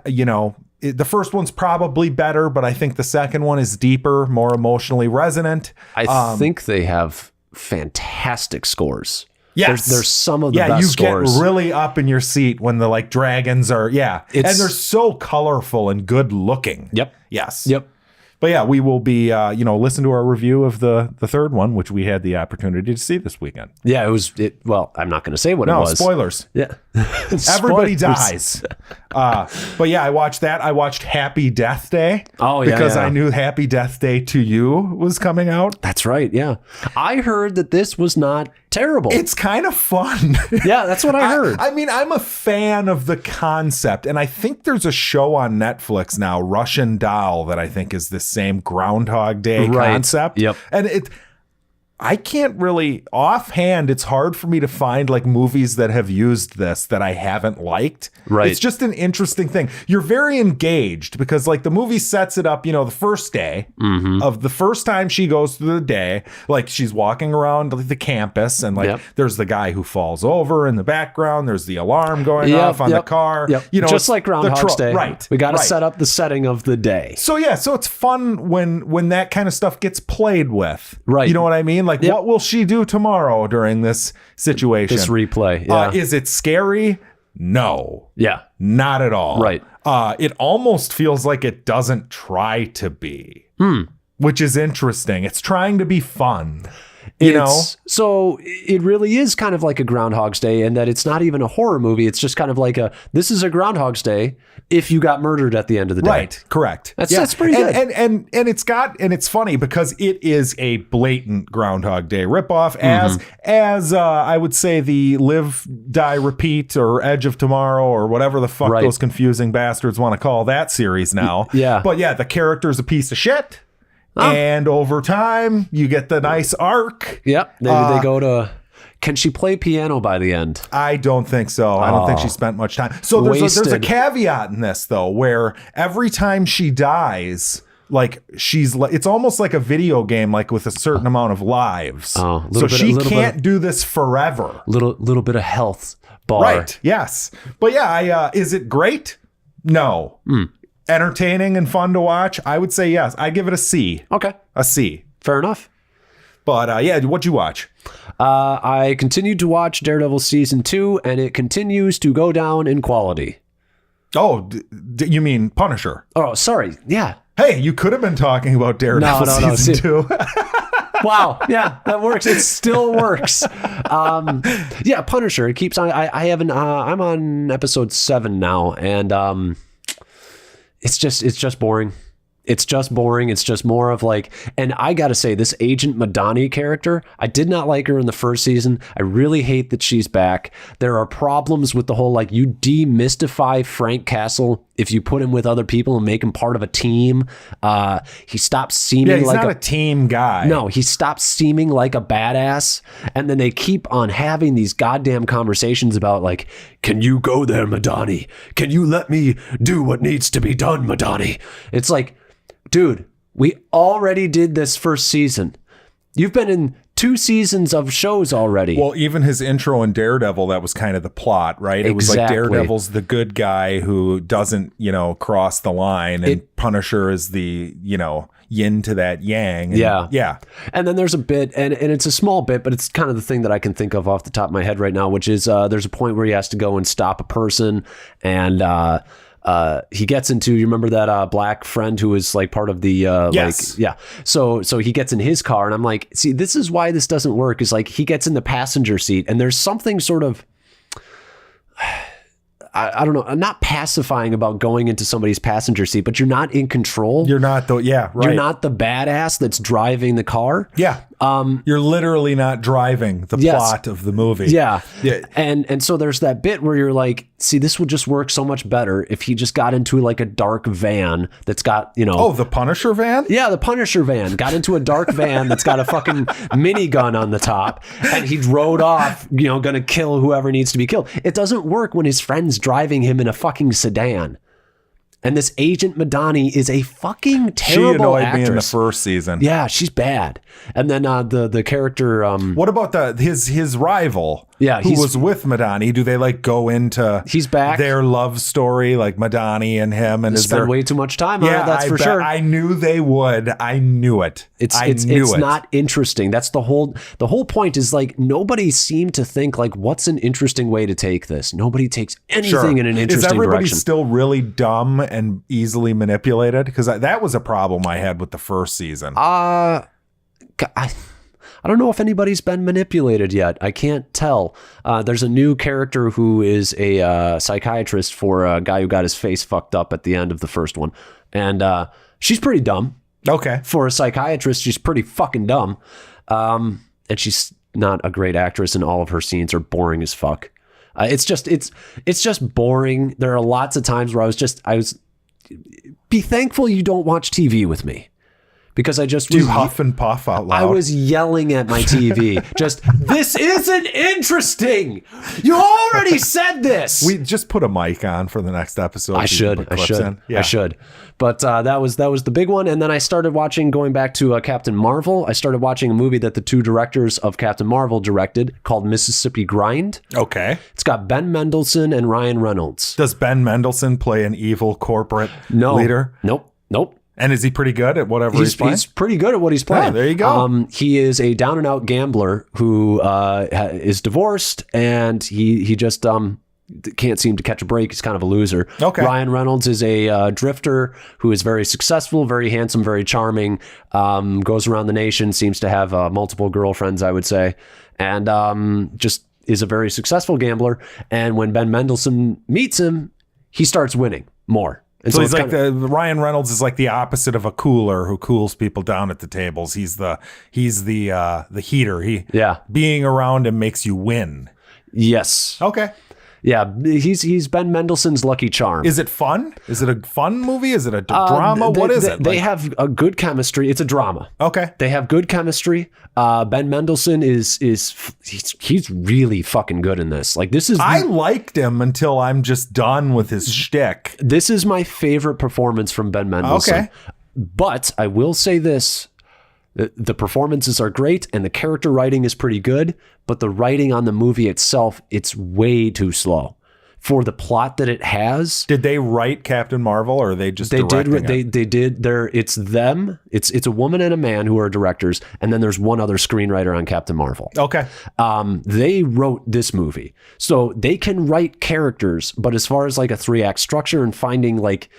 the first one's probably better, but I think the second one is deeper, more emotionally resonant. I think they have fantastic scores. Yes. There's some of the best scores. You get really up in your seat when the like dragons are, and they're so colorful and good looking. Yep. Yes. Yep. But yeah, we will be, listen to our review of the third one, which we had the opportunity to see this weekend. Yeah, well, I'm not going to say what it was. No, spoilers. Yeah. Everybody dies. But yeah, I watched that. I watched Happy Death Day. Oh, yeah. Because I knew Happy Death Day to You was coming out. That's right. Yeah. I heard that this was not terrible. It's kind of fun. Yeah, that's what I heard. I mean, I'm a fan of the concept, and I think there's a show on Netflix now, Russian Doll, that I think is the same Groundhog Day concept. Yep. And I can't really, offhand, it's hard for me to find like movies that have used this that I haven't liked. Right. It's just an interesting thing. You're very engaged because like the movie sets it up, the first day of the first time she goes through the day, like she's walking around the campus and like there's the guy who falls over in the background. There's the alarm going off on the car. Yep. Just like Groundhog's Day. Right. We got to set up the setting of the day. So so it's fun when that kind of stuff gets played with. Right. You know what I mean? Like, what will she do tomorrow during this situation? This replay. Yeah. Is it scary? No. Yeah. Not at all. Right. It almost feels like it doesn't try to be, which is interesting. It's trying to be fun. You know? So it really is kind of like a Groundhog's Day in that it's not even a horror movie. It's just kind of like this is a Groundhog's Day if you got murdered at the end of the day. Right. Correct. That's pretty good. And it's funny because it is a blatant Groundhog Day ripoff as I would say the Live, Die, Repeat or Edge of Tomorrow or whatever the fuck those confusing bastards want to call that series now. Yeah. But yeah, the character's a piece of shit. And over time, you get the nice arc. Yep. They go to... Can she play piano by the end? I don't think so. I don't think she spent much time. So there's a caveat in this, though, where every time she dies... Like it's almost like a video game, like with a certain amount of lives. So she can't do this forever. Little bit of health bar. Right. Yes. But yeah, is it great? No. Entertaining and fun to watch? I would say yes. I give it a C. Okay. A C. Fair enough. But what'd you watch? I continued to watch Daredevil season 2, and it continues to go down in quality. Oh, you mean Punisher? Oh, sorry. Yeah. Hey, you could have been talking about Daredevil season 2. Wow. Yeah, that works. It still works. Yeah, Punisher. It keeps on. I haven't. I'm on episode 7 now, and it's just boring. It's just boring. It's just more of like, and I got to say, this Agent Madani character, I did not like her in the first season. I really hate that she's back. There are problems with the whole, like, you demystify Frank Castle if you put him with other people and make him part of a team. He stops seeming he's like not a team guy. No, he stops seeming like a badass. And then they keep on having these goddamn conversations about, like, can you go there, Madani? Can you let me do what needs to be done, Madani? It's like, dude, we already did this first season. You've been in 2 seasons of shows already. Well, even his intro in Daredevil, that was kind of the plot, right? It was like Daredevil's the good guy who doesn't, cross the line, and Punisher is the, yin to that yang. And, yeah. And then there's a bit, and it's a small bit, but it's kind of the thing that I can think of off the top of my head right now, which is there's a point where he has to go and stop a person, and he gets into, you remember that black friend who was like part of the yes. So he gets in his car, and I'm like, see, this is why this doesn't work, is like he gets in the passenger seat, and there's something sort of I don't know, not pacifying about going into somebody's passenger seat, but you're not in control. You're not right. You're not the badass that's driving the car. Yeah. You're literally not driving the plot of the movie. Yeah. And so there's that bit where you're like, see, this would just work so much better if he just got into like a dark van that's got, Oh, the Punisher van? Yeah, the Punisher van. Got into a dark van that's got a fucking minigun on the top, and he rode off, gonna kill whoever needs to be killed. It doesn't work when his friend's driving him in a fucking sedan. And this Agent Madani is a fucking terrible She annoyed actress. me in the first season. Yeah, she's bad. And then the character... what about his rival? Yeah, who was with Madani? Do they like go into he's back their love story, like Madani and him? And spend way too much time on it, that's for sure. I knew they would. I knew it. It's not interesting. That's the whole point is like nobody seemed to think like what's an interesting way to take this. Nobody takes anything in an interesting direction. Is everybody still really dumb and easily manipulated? Because that was a problem I had with the first season. I I don't know if anybody's been manipulated yet. I can't tell. There's a new character who is a psychiatrist for a guy who got his face fucked up at the end of the first one. And she's pretty dumb. Okay. For a psychiatrist, she's pretty fucking dumb. And she's not a great actress, and all of her scenes are boring as fuck. It's just boring. There are lots of times where I was be thankful you don't watch TV with me. Because I just... Do you huff and puff out loud? I was yelling at my TV. This isn't interesting. You already said this. We just put a mic on for the next episode. I should. But that was the big one. And then I started going back to Captain Marvel. I started watching a movie that the two directors of Captain Marvel directed called Mississippi Grind. Okay. It's got Ben Mendelsohn and Ryan Reynolds. Does Ben Mendelsohn play an evil corporate leader? Nope. And is he pretty good at whatever he's playing? He's pretty good at what he's playing. Oh, there you go. He is a down and out gambler who is divorced, and he just can't seem to catch a break. He's kind of a loser. Okay. Ryan Reynolds is a drifter who is very successful, very handsome, very charming, goes around the nation, seems to have multiple girlfriends, I would say, and just is a very successful gambler. And when Ben Mendelsohn meets him, he starts winning more. And so he's like Ryan Reynolds is like the opposite of a cooler who cools people down at the tables. He's the heater. Being around him makes you win. Yes. Okay. Yeah, he's Ben Mendelsohn's Lucky Charm. Is it fun? Is it a fun movie? Is it a drama? What is it? They have a good chemistry. It's a drama. Okay. They have good chemistry. Ben Mendelsohn he's really fucking good in this. Like this is I liked him until I'm just done with his shtick. This is my favorite performance from Ben Mendelsohn. Okay. But I will say this. The performances are great and the character writing is pretty good, but the writing on the movie itself, it's way too slow for the plot that it has. Did they write Captain Marvel or are they just directing it? They did. It's them. It's a woman and a man who are directors, and then there's one other screenwriter on Captain Marvel. Okay. They wrote this movie. So they can write characters, but as far as like a 3-act structure and finding like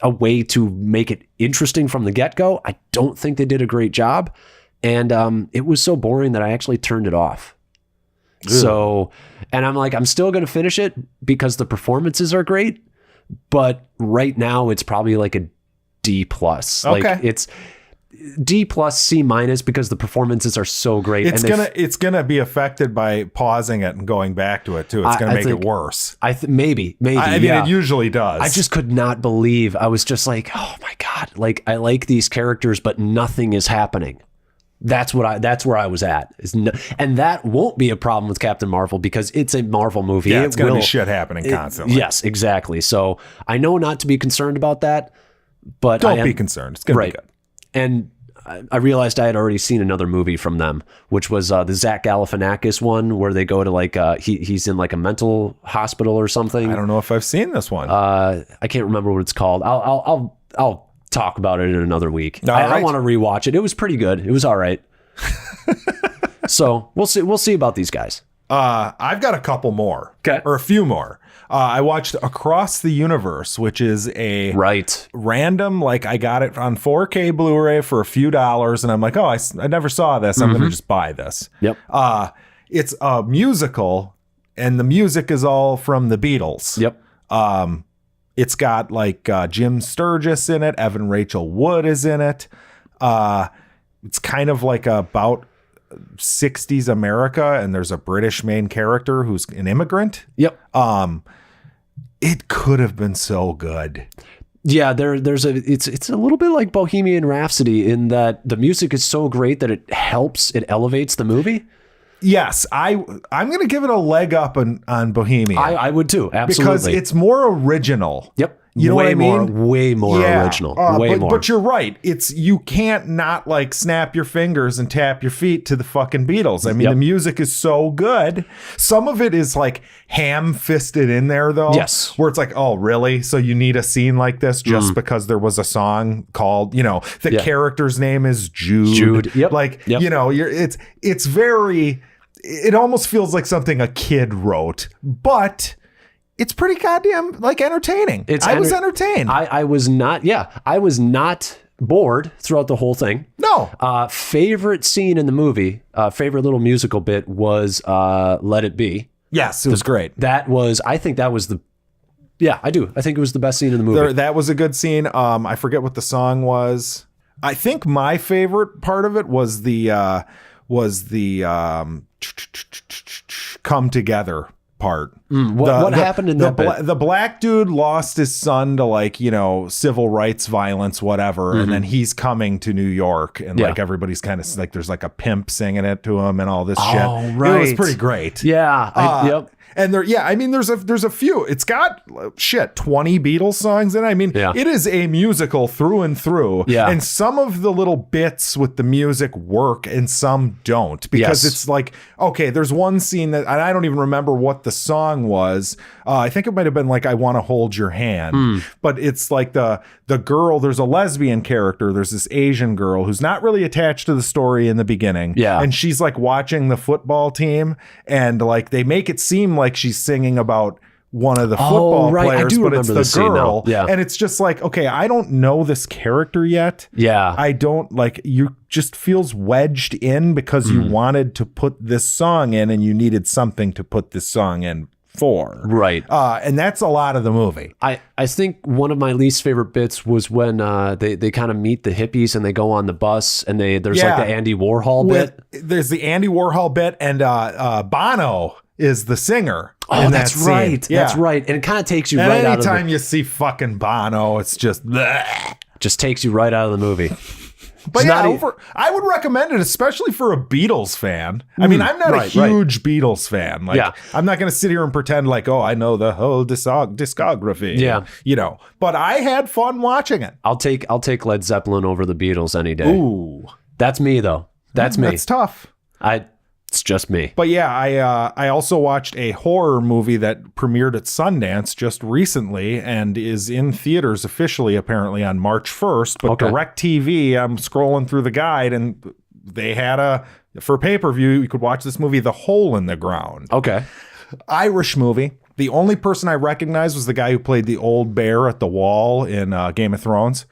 a way to make it interesting from the get-go, I don't think they did a great job. And it was so boring that I actually turned it off. Ew. So, and I'm like, I'm still going to finish it because the performances are great, but right now it's probably like a D+. Okay. Like it's D+, C- because the performances are so great. It's gonna be affected by pausing it and going back to it too. It's gonna make it worse. Maybe. I mean, it usually does. I just could not believe. I was just like, oh my God, like I like these characters, but nothing is happening. That's where I was at. And that won't be a problem with Captain Marvel because it's a Marvel movie. Yeah, it's gonna be shit happening constantly. Yes, exactly. So I know not to be concerned about that, but don't be concerned. It's gonna be good. And I realized I had already seen another movie from them, which was the Zach Galifianakis one, where they go to like he's in like a mental hospital or something. I don't know if I've seen this one. I can't remember what it's called. I'll talk about it in another week. I want to rewatch it. It was pretty good. It was all right. So we'll see about these guys. I've got a couple more, or a few more. I watched Across the Universe, which is a random, like I got it on 4K Blu-ray for a few dollars, and I'm like, oh, I never saw this. I'm going to just buy this. Yep. It's a musical, and the music is all from the Beatles. Yep. It's got like Jim Sturgis in it. Evan Rachel Wood is in it. It's kind of like about 60s America, and there's a British main character who's an immigrant. Yep. It could have been so good. Yeah, it's a little bit like Bohemian Rhapsody in that the music is so great that it elevates the movie. Yes, I'm going to give it a leg up on Bohemian. I would too, absolutely. Because it's more original. Yep. You know what I mean? Way more original. Way more. But you're right. You can't not like snap your fingers and tap your feet to the fucking Beatles. I mean, the music is so good. Some of it is like ham-fisted in there though. Yes. Where it's like, oh, really? So you need a scene like this just because there was a song called, the character's name is Jude. Yep. Like, it's very, it almost feels like something a kid wrote, but it's pretty goddamn like entertaining. I was entertained. I was not. Yeah, I was not bored throughout the whole thing. No. Favorite scene in the movie, favorite little musical bit was Let It Be. Yes, it was great. I think that was I do. I think it was the best scene in the movie. That was a good scene. I forget what the song was. I think my favorite part of it was the come together part. What happened in that bit? The black dude lost his son to like, civil rights violence, whatever. And then he's coming to New York and like everybody's kind of like, there's like a pimp singing it to him and all this shit. Right. It was pretty great. Yeah. Yep. And there's a few. It's got 20 Beatles songs in it. It is a musical through and through. Yeah. And some of the little bits with the music work and some don't, because it's like, okay, there's one scene that, and I don't even remember what the song was. I think it might have been like, I Want to Hold Your Hand, but it's like the girl, there's a lesbian character. There's this Asian girl who's not really attached to the story in the beginning. Yeah. And she's like watching the football team and like, they make it seem like she's singing about one of the football players, but it's the girl. Yeah. And it's just like, okay, I don't know this character yet. Yeah. I don't like, you just feels wedged in because you wanted to put this song in and you needed something to put this song in for. Right. And that's a lot of the movie. I think one of my least favorite bits was when they kind of meet the hippies and they go on the bus and there's like the Andy Warhol bit. There's the Andy Warhol bit and Bono is the singer. Oh, that's right. Yeah. That's right. And it kind of takes you and right out of anytime you see fucking Bono, it's just bleh. Just takes you right out of the movie. But I would recommend it, especially for a Beatles fan. I mean, I'm not a huge Beatles fan. Like, I'm not going to sit here and pretend like, oh, I know the whole discography. Yeah. But I had fun watching it. I'll take Led Zeppelin over the Beatles any day. Ooh. That's me, though. That's me. That's tough. It's just me. But yeah, I also watched a horror movie that premiered at Sundance just recently and is in theaters officially apparently on March 1st. But DirecTV, I'm scrolling through the guide and they had for pay-per-view, you could watch this movie, The Hole in the Ground. Okay. Irish movie. The only person I recognized was the guy who played the old bear at the wall in Game of Thrones.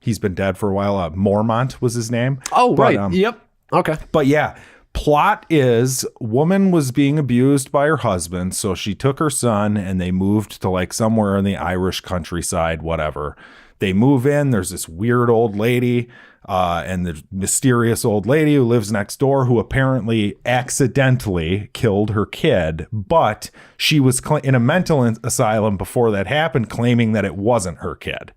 He's been dead for a while. Mormont was his name. Oh, right. Yep. Okay. But yeah. Plot is woman was being abused by her husband, so she took her son and they moved to like somewhere in the Irish countryside, whatever. They move in, there's this weird old lady and the mysterious old lady who lives next door who apparently accidentally killed her kid, but she was in a mental asylum before that happened, claiming that it wasn't her kid.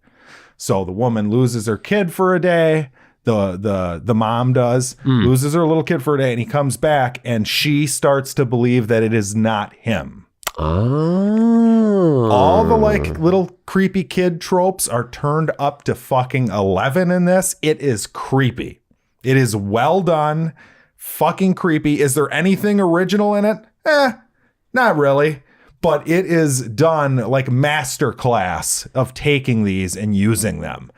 So the woman loses her kid for a day. The mom loses her little kid for a day, and he comes back and she starts to believe that it is not him. Oh. All the like little creepy kid tropes are turned up to fucking 11 in this. It is creepy. It is well done. Fucking creepy. Is there anything original in it? Not really. But it is done like masterclass of taking these and using them.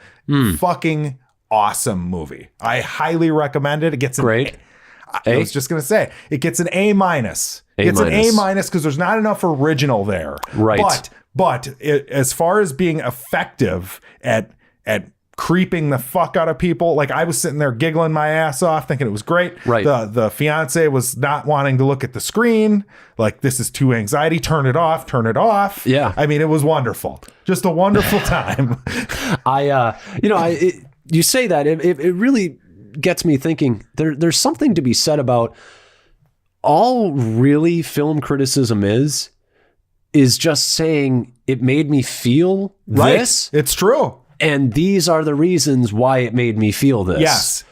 Fucking awesome movie. I highly recommend it. It gets great. I was just gonna say it gets an A-. It's an A- because there's not enough original there. Right. But as far as being effective at creeping the fuck out of people, like I was sitting there giggling my ass off, thinking it was great. Right. The fiance was not wanting to look at the screen. Like, this is too anxiety. Turn it off. Turn it off. Yeah. I mean, it was wonderful. Just a wonderful time. You say that it really gets me thinking. There's something to be said about all really film criticism is just saying it made me feel this. It's true. And these are the reasons why it made me feel this. Yes.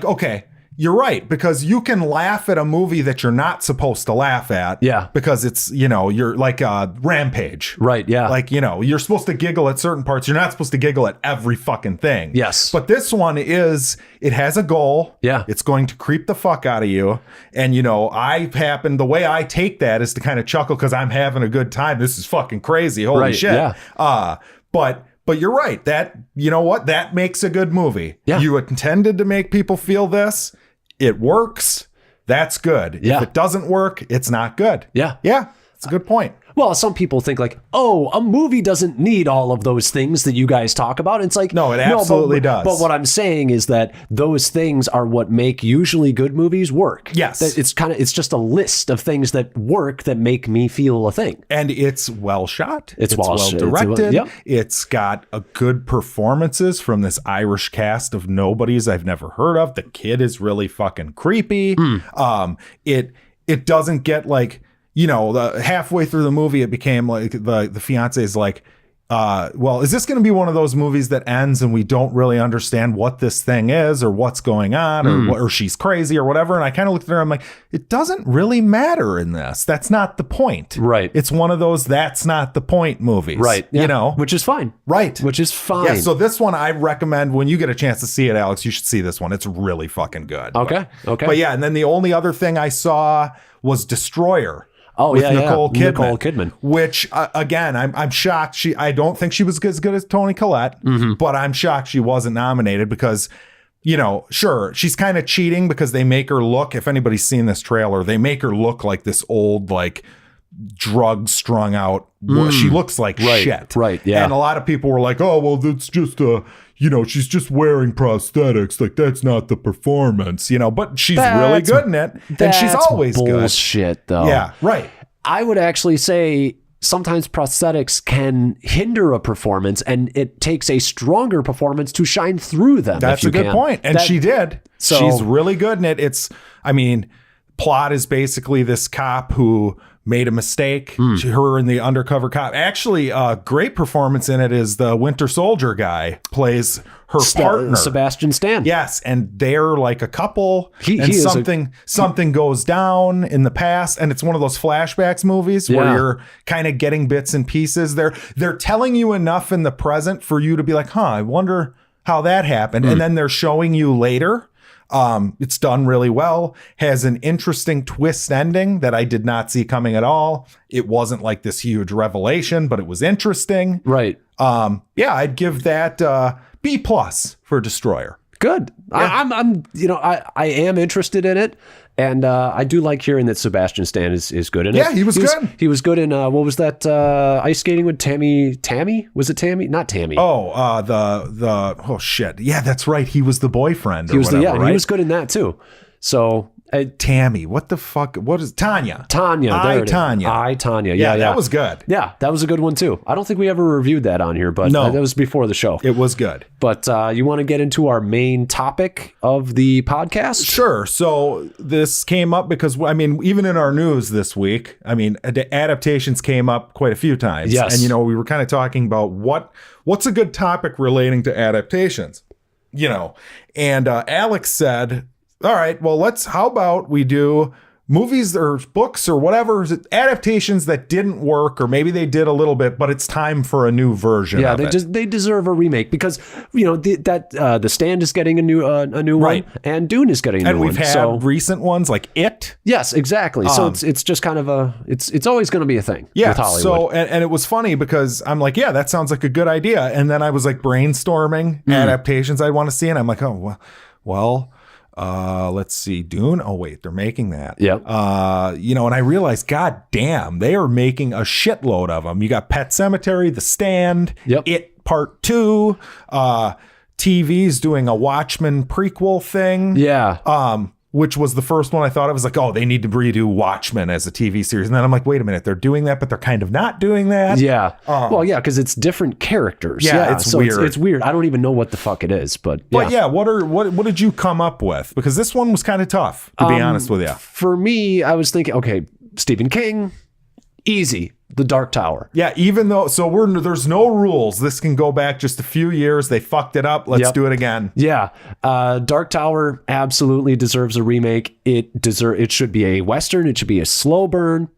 Okay, you're right, because you can laugh at a movie that you're not supposed to laugh at. Yeah. Because it's, you're like Rampage. Right, yeah. Like, you're supposed to giggle at certain parts. You're not supposed to giggle at every fucking thing. Yes. But this one it has a goal. Yeah. It's going to creep the fuck out of you. And, the way I take that is to kind of chuckle because I'm having a good time. This is fucking crazy. Holy shit. Yeah. But you're right. That makes a good movie. Yeah. You intended to make people feel this. It works. That's good. Yeah. If it doesn't work, it's not good. Yeah. Yeah. It's a good point. Well, some people think like, oh, a movie doesn't need all of those things that you guys talk about. It's like, no, it absolutely does. But what I'm saying is that those things are what make usually good movies work. Yes. It's just a list of things that work that make me feel a thing. And it's well shot. It's well directed. Yep. It's got a good performances from this Irish cast of nobodies I've never heard of. The kid is really fucking creepy. It doesn't get like, you know, the halfway through the movie, it became like the fiance is like, well, is this going to be one of those movies that ends and we don't really understand what this thing is or what's going on or she's crazy or whatever? And I kind of looked at her, I'm like, it doesn't really matter in this. That's not the point. Right. It's one of those that's not the point movies. Right. Yeah. You know? Which is fine. Right. Which is fine. Yeah, so this one I recommend when you get a chance to see it, Alex, you should see this one. It's really fucking good. Okay. But yeah, and then the only other thing I saw was Destroyer. Oh, with yeah, Nicole yeah. Kidman. Nicole Kidman. Which, again, I'm shocked. I don't think she was as good as Toni Collette, but I'm shocked she wasn't nominated because, you know, sure, she's kind of cheating because they make her look, if anybody's seen this trailer, they make her look like this old, like, drug strung out. She looks like shit. Right, yeah. And a lot of people were like, oh, well, that's just you know, she's just wearing prosthetics. Like, that's not the performance, you know, but she's really good in it. And she's always good. Bullshit, though. Yeah, right. I would actually say sometimes prosthetics can hinder a performance and it takes a stronger performance to shine through them. That's a good point. And she did. So, she's really good in it. Plot is basically this cop who made a mistake. Her and the undercover cop. Actually, a great performance in it is the Winter Soldier guy plays her partner, Sebastian Stan. Yes, and they're like a couple. He something goes down in the past, and it's one of those flashbacks movies where you're kind of getting bits and pieces. They're telling you enough in the present for you to be like, I wonder how that happened, and then they're showing you later. It's done really well, has an interesting twist ending that I did not see coming at all. It wasn't like this huge revelation, but it was interesting. Right. Yeah, I'd give that B+ for Destroyer. Good. Yeah. I am interested in it. And I do like hearing that Sebastian Stan is good in it. Yeah, he was good. He was good in, what was that, ice skating with Tammy? Was it Tammy? Not Tammy. Oh, oh shit. Yeah, that's right. He was the boyfriend or he was whatever, right? He was good in that too. So... Tammy, what the fuck? What is Tanya? Tanya. Tanya. Yeah, that was good. Yeah, that was a good one too. I don't think we ever reviewed that on here, but that was before the show. It was good. But you want to get into our main topic of the podcast? Sure. So this came up because, even in our news this week, adaptations came up quite a few times. Yes. And, we were kind of talking about what's a good topic relating to adaptations, and Alex said, all right, well, how about we do movies or books or whatever, adaptations that didn't work, or maybe they did a little bit, but it's time for a new version of it. They deserve a remake because, The Stand is getting a new right. one, and Dune is getting a new one. And we've had recent ones like It. Yes, exactly. So it's just kind of it's always going to be a thing with Hollywood. So, and it was funny because I'm like, yeah, that sounds like a good idea. And then I was like brainstorming adaptations I want to see. And I'm like, oh, well, let's see, Dune. Oh wait, they're making that. Yep. And I realized, god damn, they are making a shitload of them. You got Pet Sematary, The Stand, It Part 2, TV's doing a Watchmen prequel thing. Yeah. Which was the first one I thought of. I was like, oh, they need to redo Watchmen as a TV series. And then I'm like, wait a minute, they're doing that, but they're kind of not doing that. Yeah. Well, yeah, because it's different characters. Yeah, it's weird. It's weird. I don't even know what the fuck it is, but what did you come up with? Because this one was kind of tough, to be honest with you. For me, I was thinking, okay, Stephen King, easy. The Dark Tower. Yeah, even though, there's no rules. This can go back just a few years. They fucked it up. Let's do it again. Yeah. Dark Tower absolutely deserves a remake. It should be a Western. It should be a slow burn.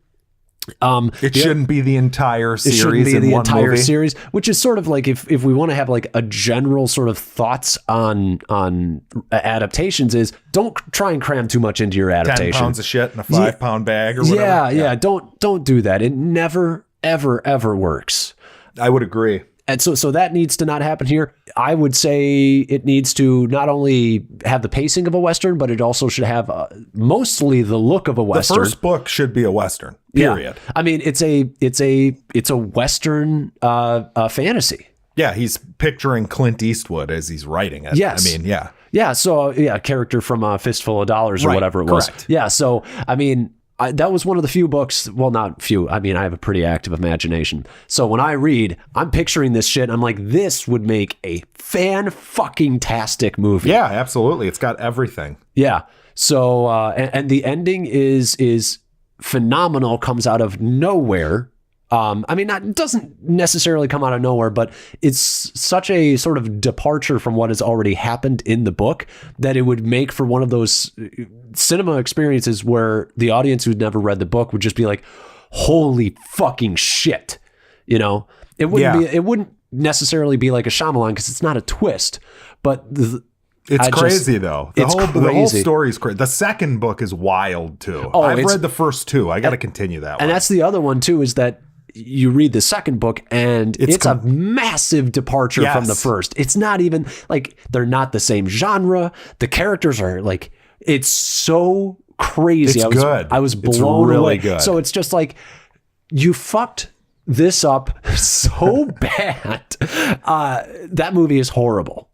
It shouldn't be the entire series. It shouldn't be in the one entire movie. series, which is sort of like if we want to have like a general sort of thoughts on adaptations is don't try and cram too much into your adaptation. 10 pounds of shit in a 5-pound bag or whatever. Yeah. Don't do that. It never, ever, ever works. I would agree. And so that needs to not happen here. I would say it needs to not only have the pacing of a Western, but it also should have mostly the look of a Western. The first book should be a Western, period. Yeah. I mean, it's a Western fantasy. Yeah, he's picturing Clint Eastwood as he's writing it. Yes. I mean, yeah. Yeah, so a character from A Fistful of Dollars or whatever it was. Correct. Yeah, so I mean, that was one of the few books, well, not few, I mean, I have a pretty active imagination. So when I read, I'm picturing this shit, and I'm like, this would make a fan-fucking-tastic movie. Yeah, absolutely. It's got everything. Yeah, so, and the ending is phenomenal, comes out of nowhere. I mean, it doesn't necessarily come out of nowhere, but it's such a sort of departure from what has already happened in the book that it would make for one of those cinema experiences where the audience who'd never read the book would just be like, holy fucking shit. You know, it wouldn't necessarily be like a Shyamalan because it's not a twist, but it's crazy though. The whole story is crazy. The second book is wild too. Oh, I've read the first two. I got to continue that one. And that's the other one too, is that you read the second book and it's a massive departure from the first. It's not even like they're not the same genre. The characters are like, it's so crazy. It's good. I was blown really away. good. So it's just like, you fucked this up so bad. That movie is horrible.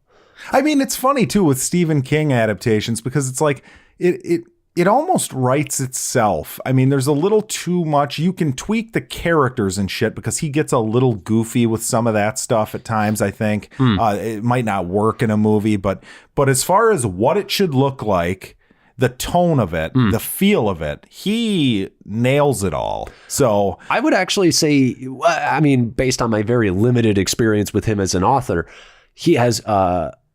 I mean, it's funny too with Stephen King adaptations because it's like it almost writes itself. I mean, there's a little too much. You can tweak the characters and shit because he gets a little goofy with some of that stuff at times, I think. It might not work in a movie, but as far as what it should look like, the tone of it, the feel of it, he nails it all. So I would actually say, I mean, based on my very limited experience with him as an author, he has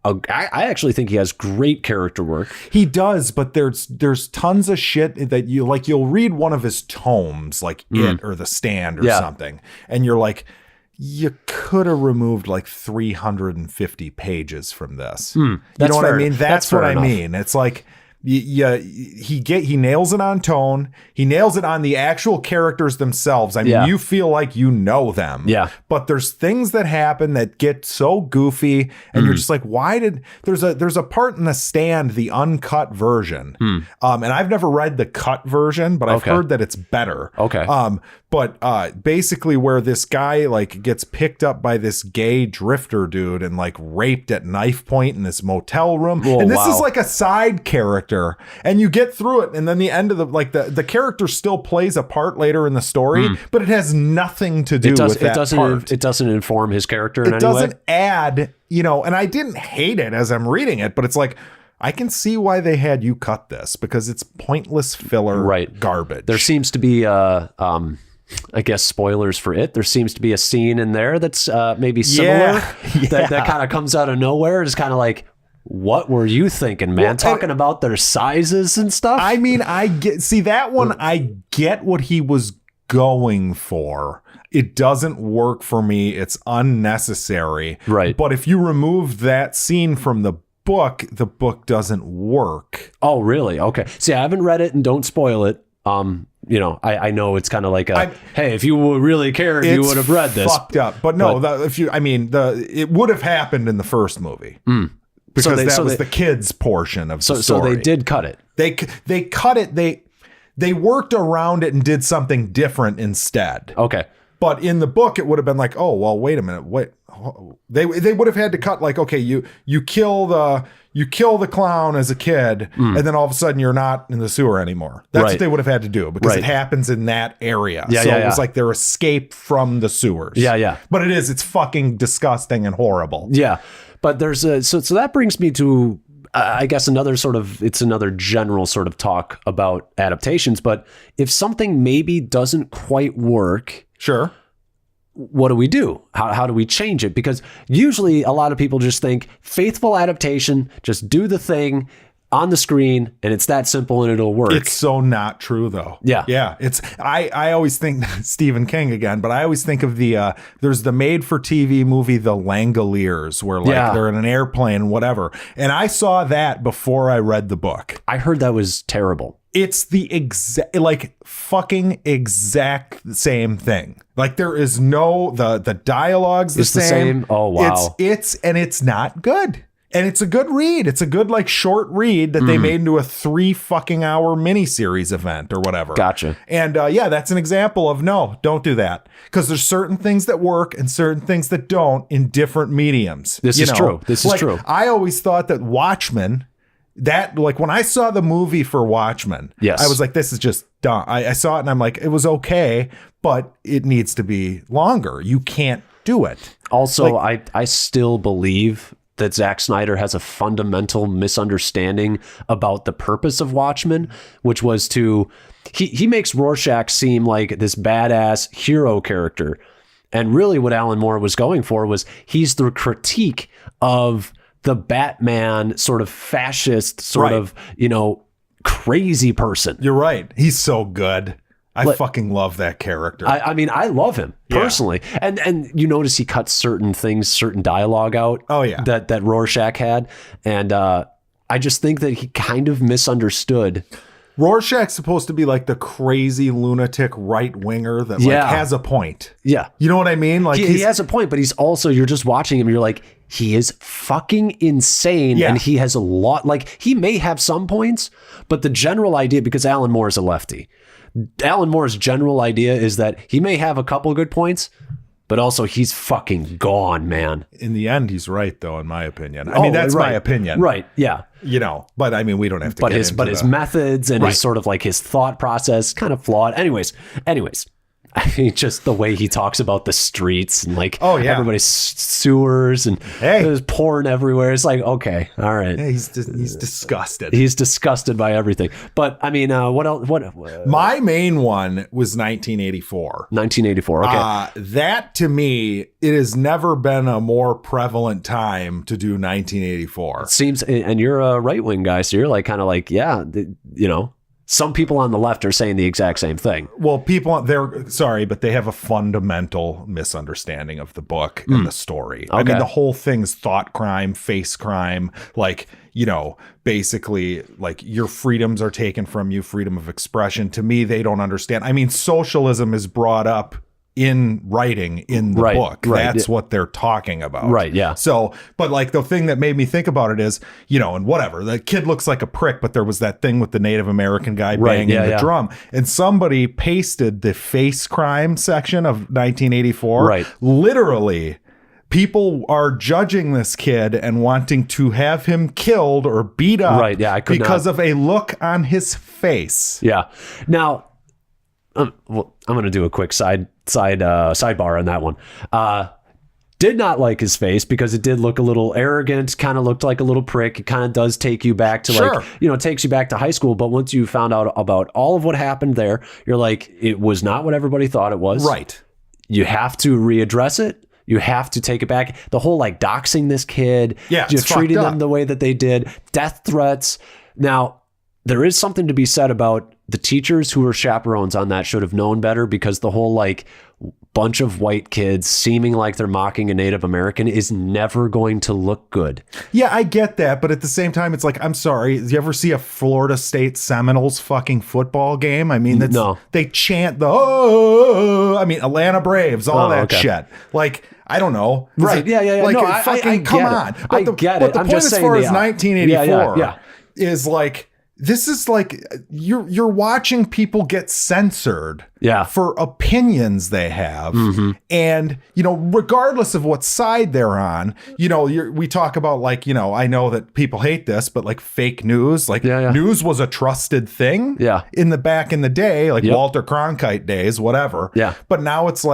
I actually think he has great character work. He does, but there's tons of shit that you'll read one of his tomes, like It or The Stand or something, and you're like, you could have removed like 350 pages from this. You know what I mean? That's what I mean. It's like, he nails it on tone. He nails it on the actual characters themselves. I mean, you feel like you know them. Yeah. But there's things that happen that get so goofy, and you're just like, why did there's a part in The Stand, the uncut version. And I've never read the cut version, but I've heard that it's better. Okay. But basically where this guy like gets picked up by this gay drifter dude and like raped at knife point in this motel room. And this is like a side character. And you get through it, and then the end of the character still plays a part later in the story, but it has nothing to do with that part. It doesn't inform his character in any way. It doesn't add, and I didn't hate it as I'm reading it, but it's like, I can see why they had you cut this because it's pointless filler garbage. There seems to be I guess spoilers for it. There seems to be a scene in there that's maybe similar that kind of comes out of nowhere. It's kind of like, what were you thinking, man? Talking about their sizes and stuff? I mean, I get what he was going for. It doesn't work for me. It's unnecessary. Right. But if you remove that scene from the book doesn't work. Oh, really? Okay. See, I haven't read it, and don't spoil it. I know it's kind of like hey, if you really cared, you would have read this. Fucked up. But no, it would have happened in the first movie. Because that was the kids portion of the story. So they did cut it. They cut it. They worked around it and did something different instead. Okay. But in the book, it would have been like, oh, well, wait a minute. Wait. They would have had to cut like, okay, you kill the clown as a kid, and then all of a sudden you're not in the sewer anymore. That's what they would have had to do because it happens in that area. It was like their escape from the sewers. Yeah. But it's fucking disgusting and horrible. Yeah. But there's so that brings me to I guess another general sort of talk about adaptations. But if something maybe doesn't quite work, sure, what do we do? How do we change it? Because usually a lot of people just think faithful adaptation, just do the thing. on the screen, and it's that simple, and it'll work. It's so not true, though. Yeah. Yeah. I always think Stephen King again, but I always think of there's the made-for-TV movie, The Langoliers, where they're in an airplane, whatever. And I saw that before I read the book. I heard that was terrible. It's the fucking exact same thing. Like, there is the dialogue's the same. Oh, wow. It's not good. And it's a good read. It's a good, short read that they made into a 3 fucking hour miniseries event or whatever. Gotcha. And that's an example of no, don't do that. Because there's certain things that work and certain things that don't in different mediums. This is true. This is true. I always thought that Watchmen, when I saw the movie for Watchmen, yes, I was like, this is just dumb. I saw it and I'm like, it was okay, but it needs to be longer. You can't do it. Also, I still believe that Zack Snyder has a fundamental misunderstanding about the purpose of Watchmen, which was he makes Rorschach seem like this badass hero character. And really what Alan Moore was going for was he's the critique of the Batman sort of fascist, sort of, crazy person. You're right. He's so good. I fucking love that character. I mean, I love him personally. Yeah. And you notice he cuts certain dialogue out. Oh, yeah. That Rorschach had. And I just think that he kind of misunderstood. Rorschach's supposed to be like the crazy lunatic right winger that has a point. Yeah. You know what I mean? Like he has a point, but he's also, you're just watching him. You're like, he is fucking insane. Yeah. And he has a lot, he may have some points, but the general idea, because Alan Moore is a lefty, Alan Moore's general idea is that he may have a couple good points, but also he's fucking gone, man. In the end, he's right, though, in my opinion. I mean, that's my opinion. Right, yeah. But I mean, we don't have to his methods and his sort of his thought process kind of flawed. Anyways. I mean, just the way he talks about the streets and everybody's sewers and there's porn everywhere. It's like, okay, all right. Yeah, he's disgusted. He's disgusted by everything. But I mean, what else? My main one was 1984. 1984. Okay. That to me, it has never been a more prevalent time to do 1984. It seems, and you're a right wing guy, so you're some people on the left are saying the exact same thing. Well, but they have a fundamental misunderstanding of the book and the story. Okay. I mean, the whole thing's thought crime, face crime, basically your freedoms are taken from you, freedom of expression. To me, they don't understand. I mean, socialism is brought up in writing in the book. That's what they're talking about. Right, yeah. So, but the thing that made me think about it is, and whatever, the kid looks like a prick, but there was that thing with the Native American guy banging the drum, and somebody pasted the face crime section of 1984. Right. Literally, people are judging this kid and wanting to have him killed or beat up because of a look on his face. Yeah. Now, I'm going to do a quick sidebar on that one. Did not like his face because it did look a little arrogant, kind of looked like a little prick. It kind of does take you back to takes you back to high school. But once you found out about all of what happened there, you're like, it was not what everybody thought it was. Right. You have to readdress it. You have to take it back. The whole doxing this kid, just treating them the way that they did, death threats. Now, there is something to be said about the teachers who were chaperones on that should have known better, because the whole bunch of white kids seeming like they're mocking a Native American is never going to look good. Yeah, I get that. But at the same time, it's I'm sorry. Did you ever see a Florida State Seminoles fucking football game? I mean, no. They chant Atlanta Braves, all that shit. I don't know. Right. Yeah. No, come on. I get it. But the point as far as 1984 is this is you're watching people get censored for opinions they have. Mm-hmm. And, regardless of what side they're on, we talk about I know that people hate this, but fake news, news was a trusted thing back in the day, Walter Cronkite days, whatever. Yeah. But now it's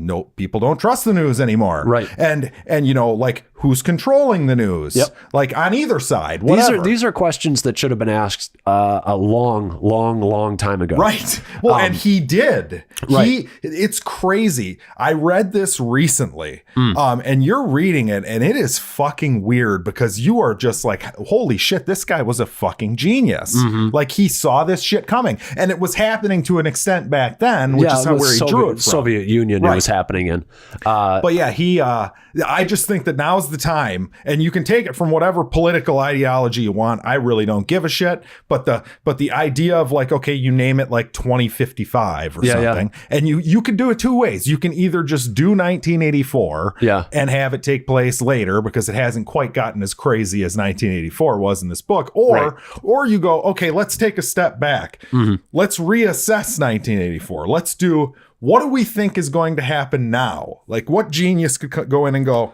no, people don't trust the news anymore. Right. And you know, like, who's controlling the news? Yep. Like, on either side, whatever. These are questions that should have been asked a long time ago. Right. Well, and he did. Right. It's crazy. I read this recently, and you're reading it, and it is fucking weird because you are just like, holy shit, this guy was a fucking genius. Like, he saw this shit coming, and it was happening to an extent back then, which is where he drew it from. Soviet Union, it was happening in. But yeah, I just think that now's the time, and you can take it from whatever political ideology you want. I really don't give a shit. But the idea of like, okay, you name it like 2055 or something, and you can do it two ways. You can either just do 1984 and have it take place later because it hasn't quite gotten as crazy as 1984 was in this book, or you go, okay, let's take a step back. Let's reassess 1984. Let's do, what do we think is going to happen now? Like, what genius could go in and go,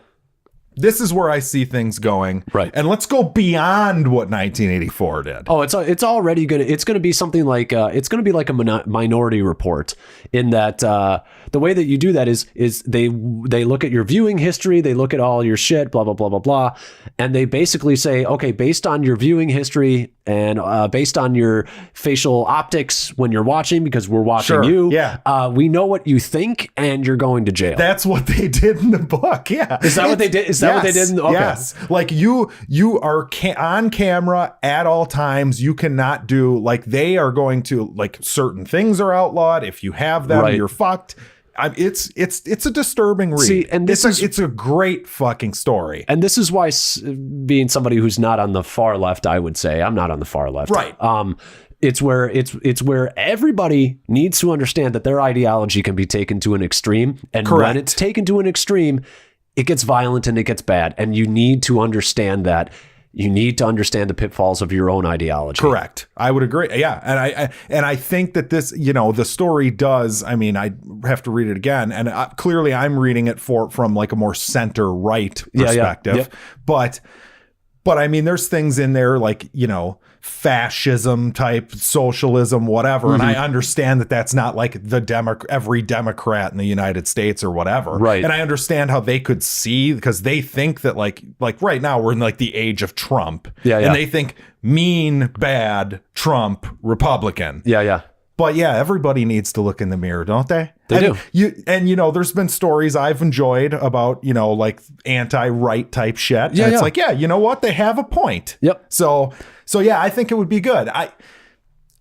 this is where I see things going. Right. And let's go beyond what 1984 did. Oh, it's already going to, it's going to be something like, it's going to be like a Minority Report, in that the way that you do that is they look at your viewing history, they look at all your shit, blah, blah, blah, blah, blah. And they basically say, okay, based on your viewing history and based on your facial optics when you're watching, because we're watching you, we know what you think, and you're going to jail. That's what they did in the book. Yeah. Is that what they did? Is that what they did? Okay. Yes. Like, you are on camera at all times. You cannot do, like, they are going to, like, certain things are outlawed. If you have them, you're fucked. It's a disturbing read. See, and it's a great fucking story. And this is why, being somebody who's not on the far left, I would say I'm not on the far left. Right. It's where everybody needs to understand that their ideology can be taken to an extreme, and when it's taken to an extreme, it gets violent and it gets bad. And you need to understand that. You need to understand the pitfalls of your own ideology. Correct. I would agree. Yeah. And I think that this, you know, the story does, I mean, I have to read it again, and clearly I'm reading it from like a more center right perspective. But I mean, there's things in there like, you know, fascism type, socialism, whatever. And I understand that that's not like every Democrat in the United States or whatever. Right. And I understand how they could see, because they think that like right now we're in like the age of Trump. And they think mean, bad, Trump, Republican. But yeah, everybody needs to look in the mirror, don't they? They do. You know, there's been stories I've enjoyed about, you know, like anti-right type shit. And it's like, yeah, you know what? They have a point. So yeah, I think it would be good.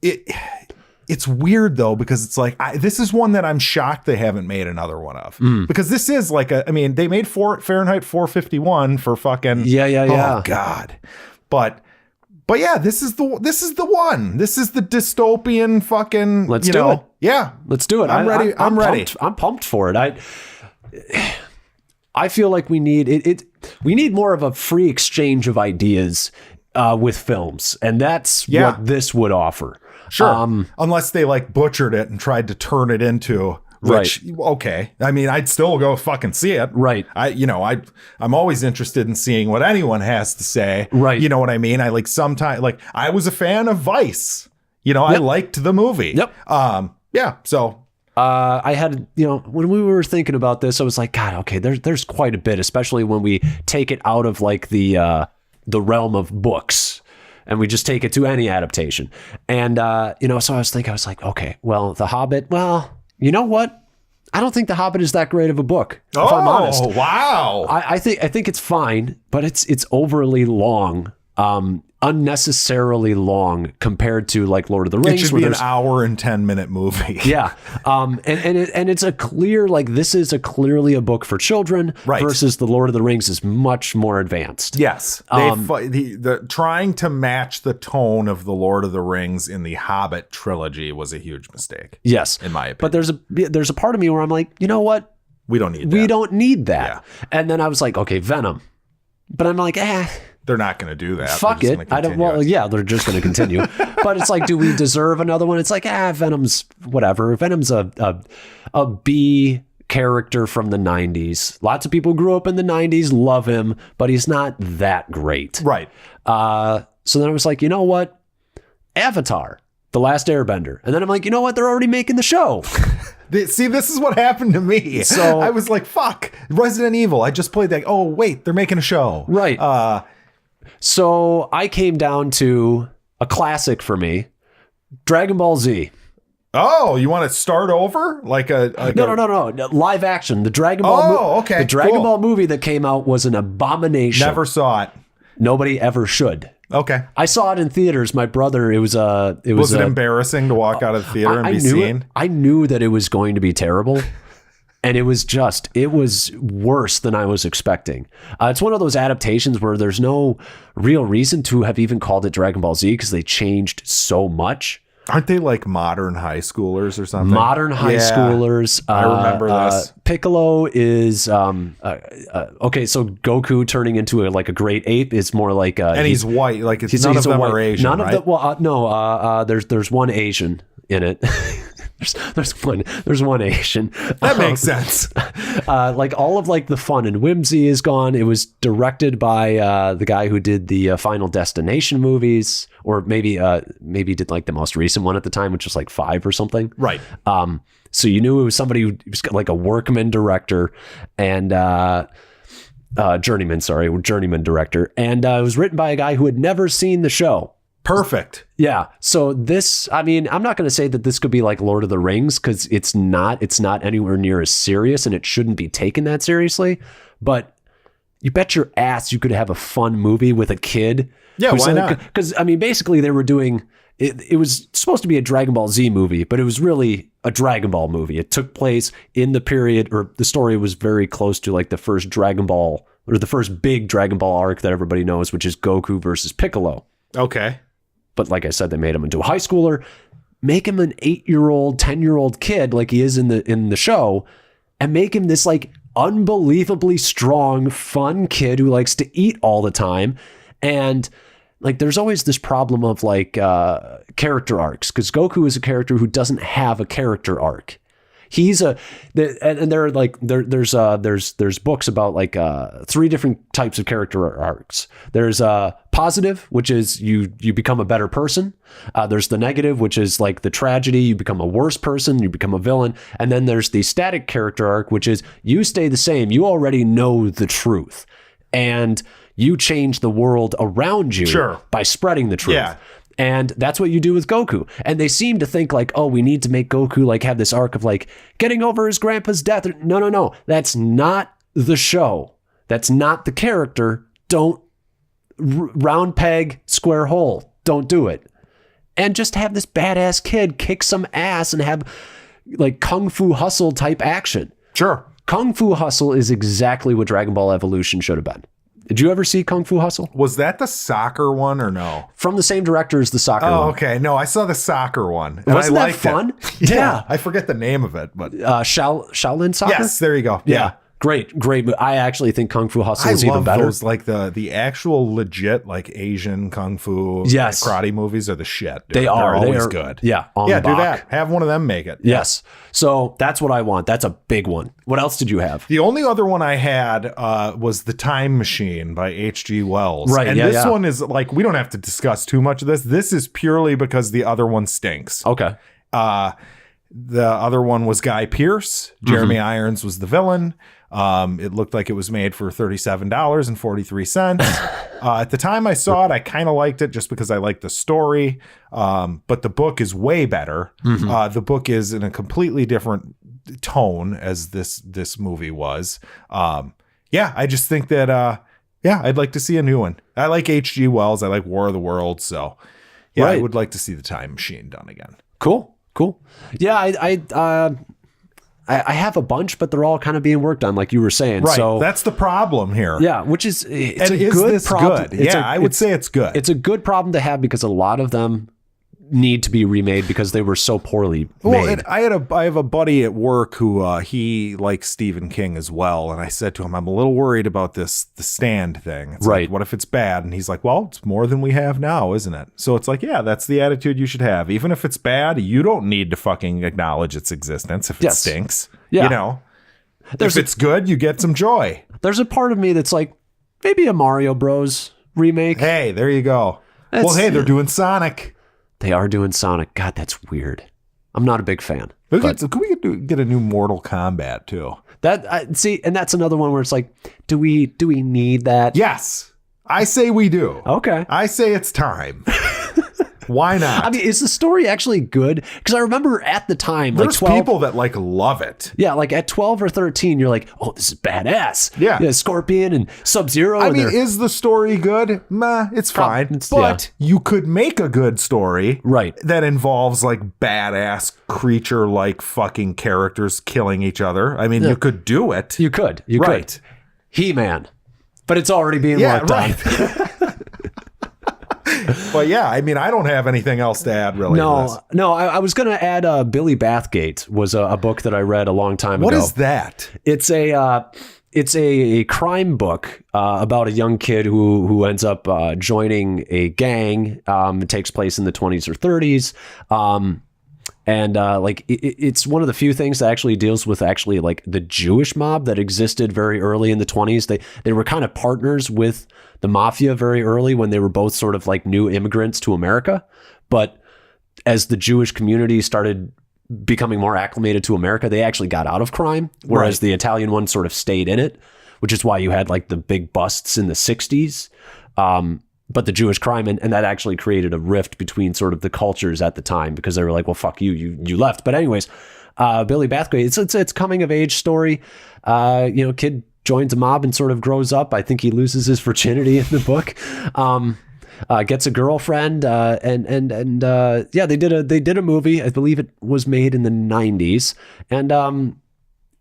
It's weird though, because it's like, this is one that I'm shocked they haven't made another one of, because this is like I mean, they made Fahrenheit 451 for fucking oh God, but yeah, this is the one. This is the dystopian fucking. Let's do it. Yeah, let's do it. I'm ready. I'm ready. I'm pumped for it. I feel like we need it. We need more of a free exchange of ideas with films, and that's what this would offer. Sure, unless they like butchered it and tried to turn it into. Which, okay. I mean, I'd still go fucking see it. Right. I'm always interested in seeing what anyone has to say. Right. You know what I mean? I like sometimes, like, I was a fan of Vice. You know, I liked the movie. Yeah. So. I had, you know, when we were thinking about this, I was like, God, okay, there's quite a bit, especially when we take it out of like the realm of books. And we just take it to any adaptation. And, you know, so I was like, okay, well, The Hobbit, well, you know what? I don't think The Hobbit is that great of a book, if I'm honest. Oh, wow. I think it's fine, but it's overly long, unnecessarily long compared to like Lord of the Rings. It should be an hour and 10-minute movie. And it's a clear, like, this is clearly a book for children versus the Lord of the Rings is much more advanced. Yes. The trying to match the tone of the Lord of the Rings in the Hobbit trilogy was a huge mistake. Yes. In my opinion. But there's a part of me where I'm like, you know what? We don't need that. Yeah. And then I was like, okay, Venom. But I'm like, they're not going to do that. Fuck it. I don't. Well, yeah, they're just going to continue. But it's like, do we deserve another one? It's like, Venom's whatever. Venom's a B character from the 90s. Lots of people grew up in the 90s, love him, but he's not that great. Right. So then I was like, you know what? Avatar, The Last Airbender. And then I'm like, you know what? They're already making the show. See, this is what happened to me. So I was like, fuck, Resident Evil. I just played that. Oh, wait, they're making a show. Right. So I came down to a classic for me, Dragon Ball Z. Oh, you want to start over? Like No. Live action. The Dragon Ball okay. The Dragon Ball movie that came out was an abomination. Never saw it. Nobody ever should. Okay. I saw it in theaters. My brother, was it embarrassing to walk out of the theater and be seen? I knew that it was going to be terrible. And it was worse than I was expecting. It's one of those adaptations where there's no real reason to have even called it Dragon Ball Z because they changed so much. Aren't they like modern high schoolers or something? Modern high schoolers. I remember this. Piccolo is okay. So Goku turning into a great ape is more like and he's white. Like none of them are Asian. None of them. There's one Asian in it. There's one Asian. That makes sense. All of the fun and whimsy is gone. It was directed by the guy who did the Final Destination movies, or maybe did the most recent one at the time, which was 5 or something. Right. So you knew it was somebody who was a workman director and journeyman director, and it was written by a guy who had never seen the show. Perfect. Yeah. So this, I'm not going to say that this could be like Lord of the Rings because it's not anywhere near as serious and it shouldn't be taken that seriously. But you bet your ass you could have a fun movie with a kid. Yeah, why not? Because, basically they were doing, it was supposed to be a Dragon Ball Z movie, but it was really a Dragon Ball movie. It took place in the period, or the story was very close to the first Dragon Ball, or the first big Dragon Ball arc that everybody knows, which is Goku versus Piccolo. Okay. But like I said, they made him into a high schooler, make him an 8-year-old, 10-year-old kid like he is in the show, and make him this unbelievably strong, fun kid who likes to eat all the time. And there's always this problem of character arcs, because Goku is a character who doesn't have a character arc. He's and there are there's books about 3 different types of character arcs. There's positive, which is you become a better person. There's the negative, which is the tragedy, you become a worse person, you become a villain. And then there's the static character arc, which is you stay the same, you already know the truth, and you change the world around you by spreading the truth. Yeah. And that's what you do with Goku. And they seem to think we need to make Goku have this arc of getting over his grandpa's death. No. That's not the show. That's not the character. Don't round peg, square hole. Don't do it. And just have this badass kid kick some ass and have Kung Fu Hustle type action. Sure. Kung Fu Hustle is exactly what Dragon Ball Evolution should have been. Did you ever see Kung Fu Hustle? Was that the soccer one or no? From the same director as the soccer one. Oh, okay. No, I saw the soccer one. And Wasn't that fun? Yeah. I forget the name of it, but Shaolin Soccer? Yes, there you go. Yeah. Great. I actually think Kung Fu Hustle is even better. Those the actual legit Asian Kung Fu karate movies are the shit. Dude. They are. They're always good. Yeah. Do that. Have one of them make it. Yes. So that's what I want. That's a big one. What else did you have? The only other one I had was The Time Machine by H.G. Wells. Right. And this one is we don't have to discuss too much of this. This is purely because the other one stinks. Okay. The other one was Guy Pearce. Jeremy Irons was the villain. It looked like it was made for $37.43. At the time I saw it, I kind of liked it just because I liked the story. But the book is way better. The book is in a completely different tone as this movie was. I just think that, I'd like to see a new one. I like H.G. Wells. I like War of the Worlds. So I would like to see The Time Machine done again. Cool. Yeah. I have a bunch, but they're all kind of being worked on, like you were saying. Right. So that's the problem here. Yeah, which is it's and a good problem. Good? I would say it's good. It's a good problem to have because a lot of them need to be remade because they were so poorly made. I have a buddy at work who he likes Stephen King as well, and I said to him, I'm a little worried about the Stand thing. It's right. What if it's bad? And he's like, well, it's more than we have now, isn't it? So it's that's the attitude you should have. Even if it's bad, you don't need to fucking acknowledge its existence if it stinks. Yeah. If it's good, you get some joy. There's a part of me that's maybe a Mario Bros remake. Hey, there you go. They're doing Sonic. They are doing Sonic. God, that's weird. I'm not a big fan. Could we get a new Mortal Kombat too? See, and that's another one where it's like, do we need that? Yes, I say we do. Okay, I say it's time. Why not? I mean, is the story actually good? Because I remember at the time, there's like 12, people that like love it. Yeah, like at 12 or 13, you're like, oh, this is badass. Yeah. Scorpion and Sub-Zero. I mean, is the story good? Meh, it's fine. But you could make a good story, right, that involves like badass creature like fucking characters killing each other. I mean, you could do it. You could. Right. He-Man. But it's already being worked on. But yeah, I mean, I don't have anything else to add really. No, I was going to add Billy Bathgate was a book that I read a long time ago. What is that? It's a crime book about a young kid who ends up joining a gang. It takes place in the 20s or 30s. It's one of the few things that actually deals with actually like the Jewish mob that existed very early in the 20s. They were kind of partners with the mafia very early when they were both sort of like new immigrants to America. But as the Jewish community started becoming more acclimated to America, they actually got out of crime, whereas the Italian one sort of stayed in it, which is why you had like the big busts in the 60s. But the Jewish crime, and that actually created a rift between sort of the cultures at the time, because they were like, well, fuck you, you left. But anyways, Billy Bathgate, it's coming of age story. Kid joins a mob and sort of grows up. I think he loses his virginity in the book. Gets a girlfriend, they did a movie. I believe it was made in the 90s, and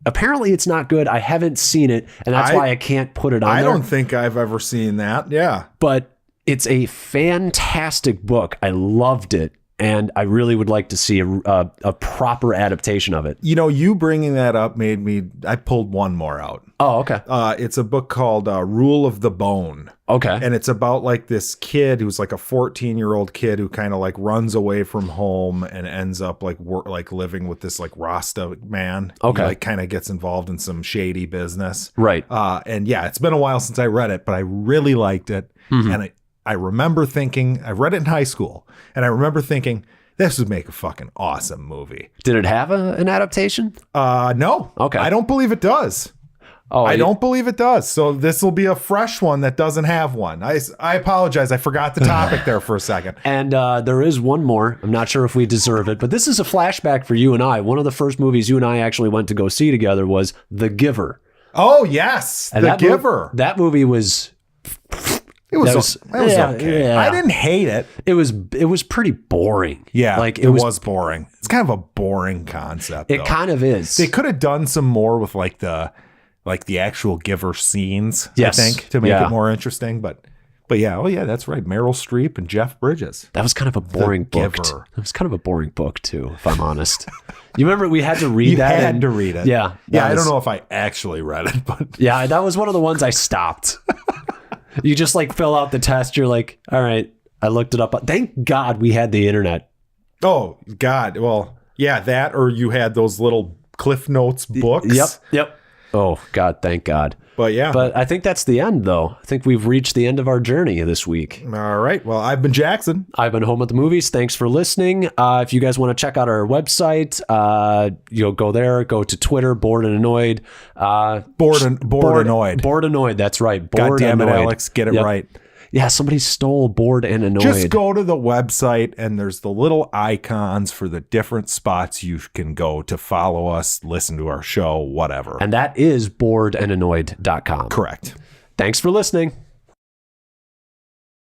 apparently it's not good. I haven't seen it, and that's why I can't put it on. I don't think I've ever seen that. Yeah, but it's a fantastic book. I loved it, and I really would like to see a proper adaptation of it. You bringing that up made me. I pulled one more out. Oh, okay. It's a book called Rule of the Bone. Okay. And it's about like this kid who's like a 14-year-old kid who kind of like runs away from home and ends up like living with this like Rasta man. Okay. He like kind of gets involved in some shady business. Right. And yeah, it's been a while since I read it, but I really liked it. Mm-hmm. And I remember thinking, I read it in high school, and I remember thinking, this would make a fucking awesome movie. Did it have an adaptation? No. Okay. I don't believe it does. I don't believe it does. So this will be a fresh one that doesn't have one. I apologize. I forgot the topic there for a second. And there is one more. I'm not sure if we deserve it, but this is a flashback for you and I. One of the first movies you and I actually went to go see together was The Giver. Oh, yes. And The Giver. That movie was... It was okay. Yeah. I didn't hate it. It was pretty boring. Yeah, like it was boring. It's kind of a boring concept. It kind of is. They could have done some more with like the actual Giver scenes. Yes. I think to make it more interesting. But yeah, oh yeah, that's right. Meryl Streep and Jeff Bridges. That was kind of a boring book. It was kind of a boring book too, if I'm honest. You remember we had to read that? You had to read it. Yeah. I don't know if I actually read it, but yeah, that was one of the ones I stopped. You just like fill out the test. You're like, all right, I looked it up. Thank God we had the internet. Oh, God. Well, yeah, that, or you had those little Cliff Notes books. Yep. Oh, God, thank God. But yeah. But I think that's the end, though. I think we've reached the end of our journey this week. All right. Well, I've been Jackson. I've been Home at the Movies. Thanks for listening. If you guys want to check out our website, you'll go there. Go to Twitter, Bored and Annoyed. Bored Annoyed. Bored Annoyed. That's right. God damn it, Alex. Get it right. Yeah, somebody stole Bored and Annoyed. Just go to the website, and there's the little icons for the different spots you can go to follow us, listen to our show, whatever. And that is boredandannoyed.com. Correct. Thanks for listening.